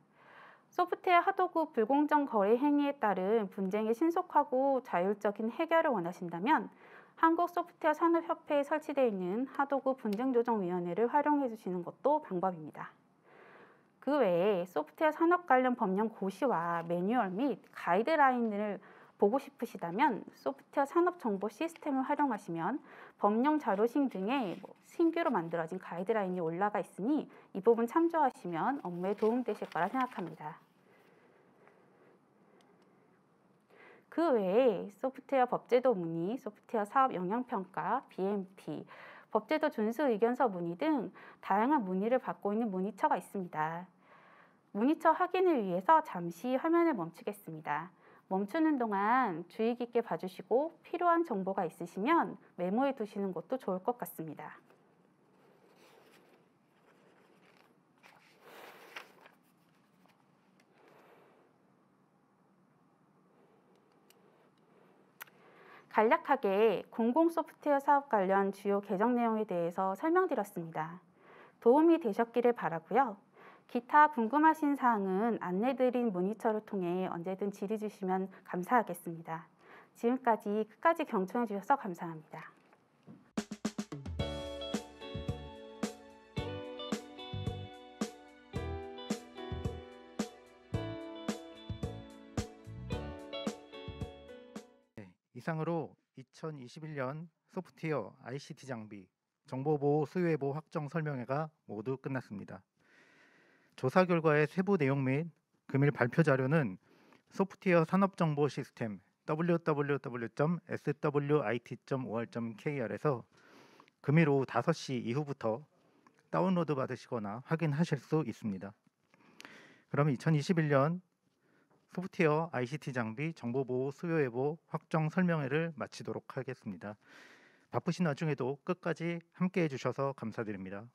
소프트웨어 하도급 불공정 거래 행위에 따른 분쟁의 신속하고 자율적인 해결을 원하신다면 한국소프트웨어산업협회에 설치되어 있는 하도급 분쟁조정위원회를 활용해 주시는 것도 방법입니다. 그 외에 소프트웨어 산업 관련 법령 고시와 매뉴얼 및 가이드라인을 보고 싶으시다면 소프트웨어 산업 정보 시스템을 활용하시면 법령 자료실 등에 신규로 만들어진 가이드라인이 올라가 있으니 이 부분 참조하시면 업무에 도움되실 거라 생각합니다. 그 외에 소프트웨어 법제도 문의, 소프트웨어 사업 영향평가, BMT, 법제도 준수 의견서 문의 등 다양한 문의를 받고 있는 문의처가 있습니다. 문의처 확인을 위해서 잠시 화면을 멈추겠습니다. 멈추는 동안 주의 깊게 봐주시고 필요한 정보가 있으시면 메모해 두시는 것도 좋을 것 같습니다. 간략하게 공공 소프트웨어 사업 관련 주요 개정 내용에 대해서 설명드렸습니다. 도움이 되셨기를 바라고요. 기타 궁금하신 사항은 안내드린 문의처를 통해 언제든 질의 주시면 감사하겠습니다. 지금까지 끝까지 경청해 주셔서 감사합니다. 이상으로 2021년 소프트웨어 ICT 장비 정보보호 수요예보 확정 설명회가 모두 끝났습니다. 조사 결과의 세부 내용 및 금일 발표 자료는 소프트웨어 산업정보 시스템 www.swit.or.kr에서 금일 오후 5시 이후부터 다운로드 받으시거나 확인하실 수 있습니다. 그럼 2021년 소프트웨어 ICT 장비 정보보호 수요예보 확정 설명회를 마치도록 하겠습니다. 바쁘신 와중에도 끝까지 함께해 주셔서 감사드립니다.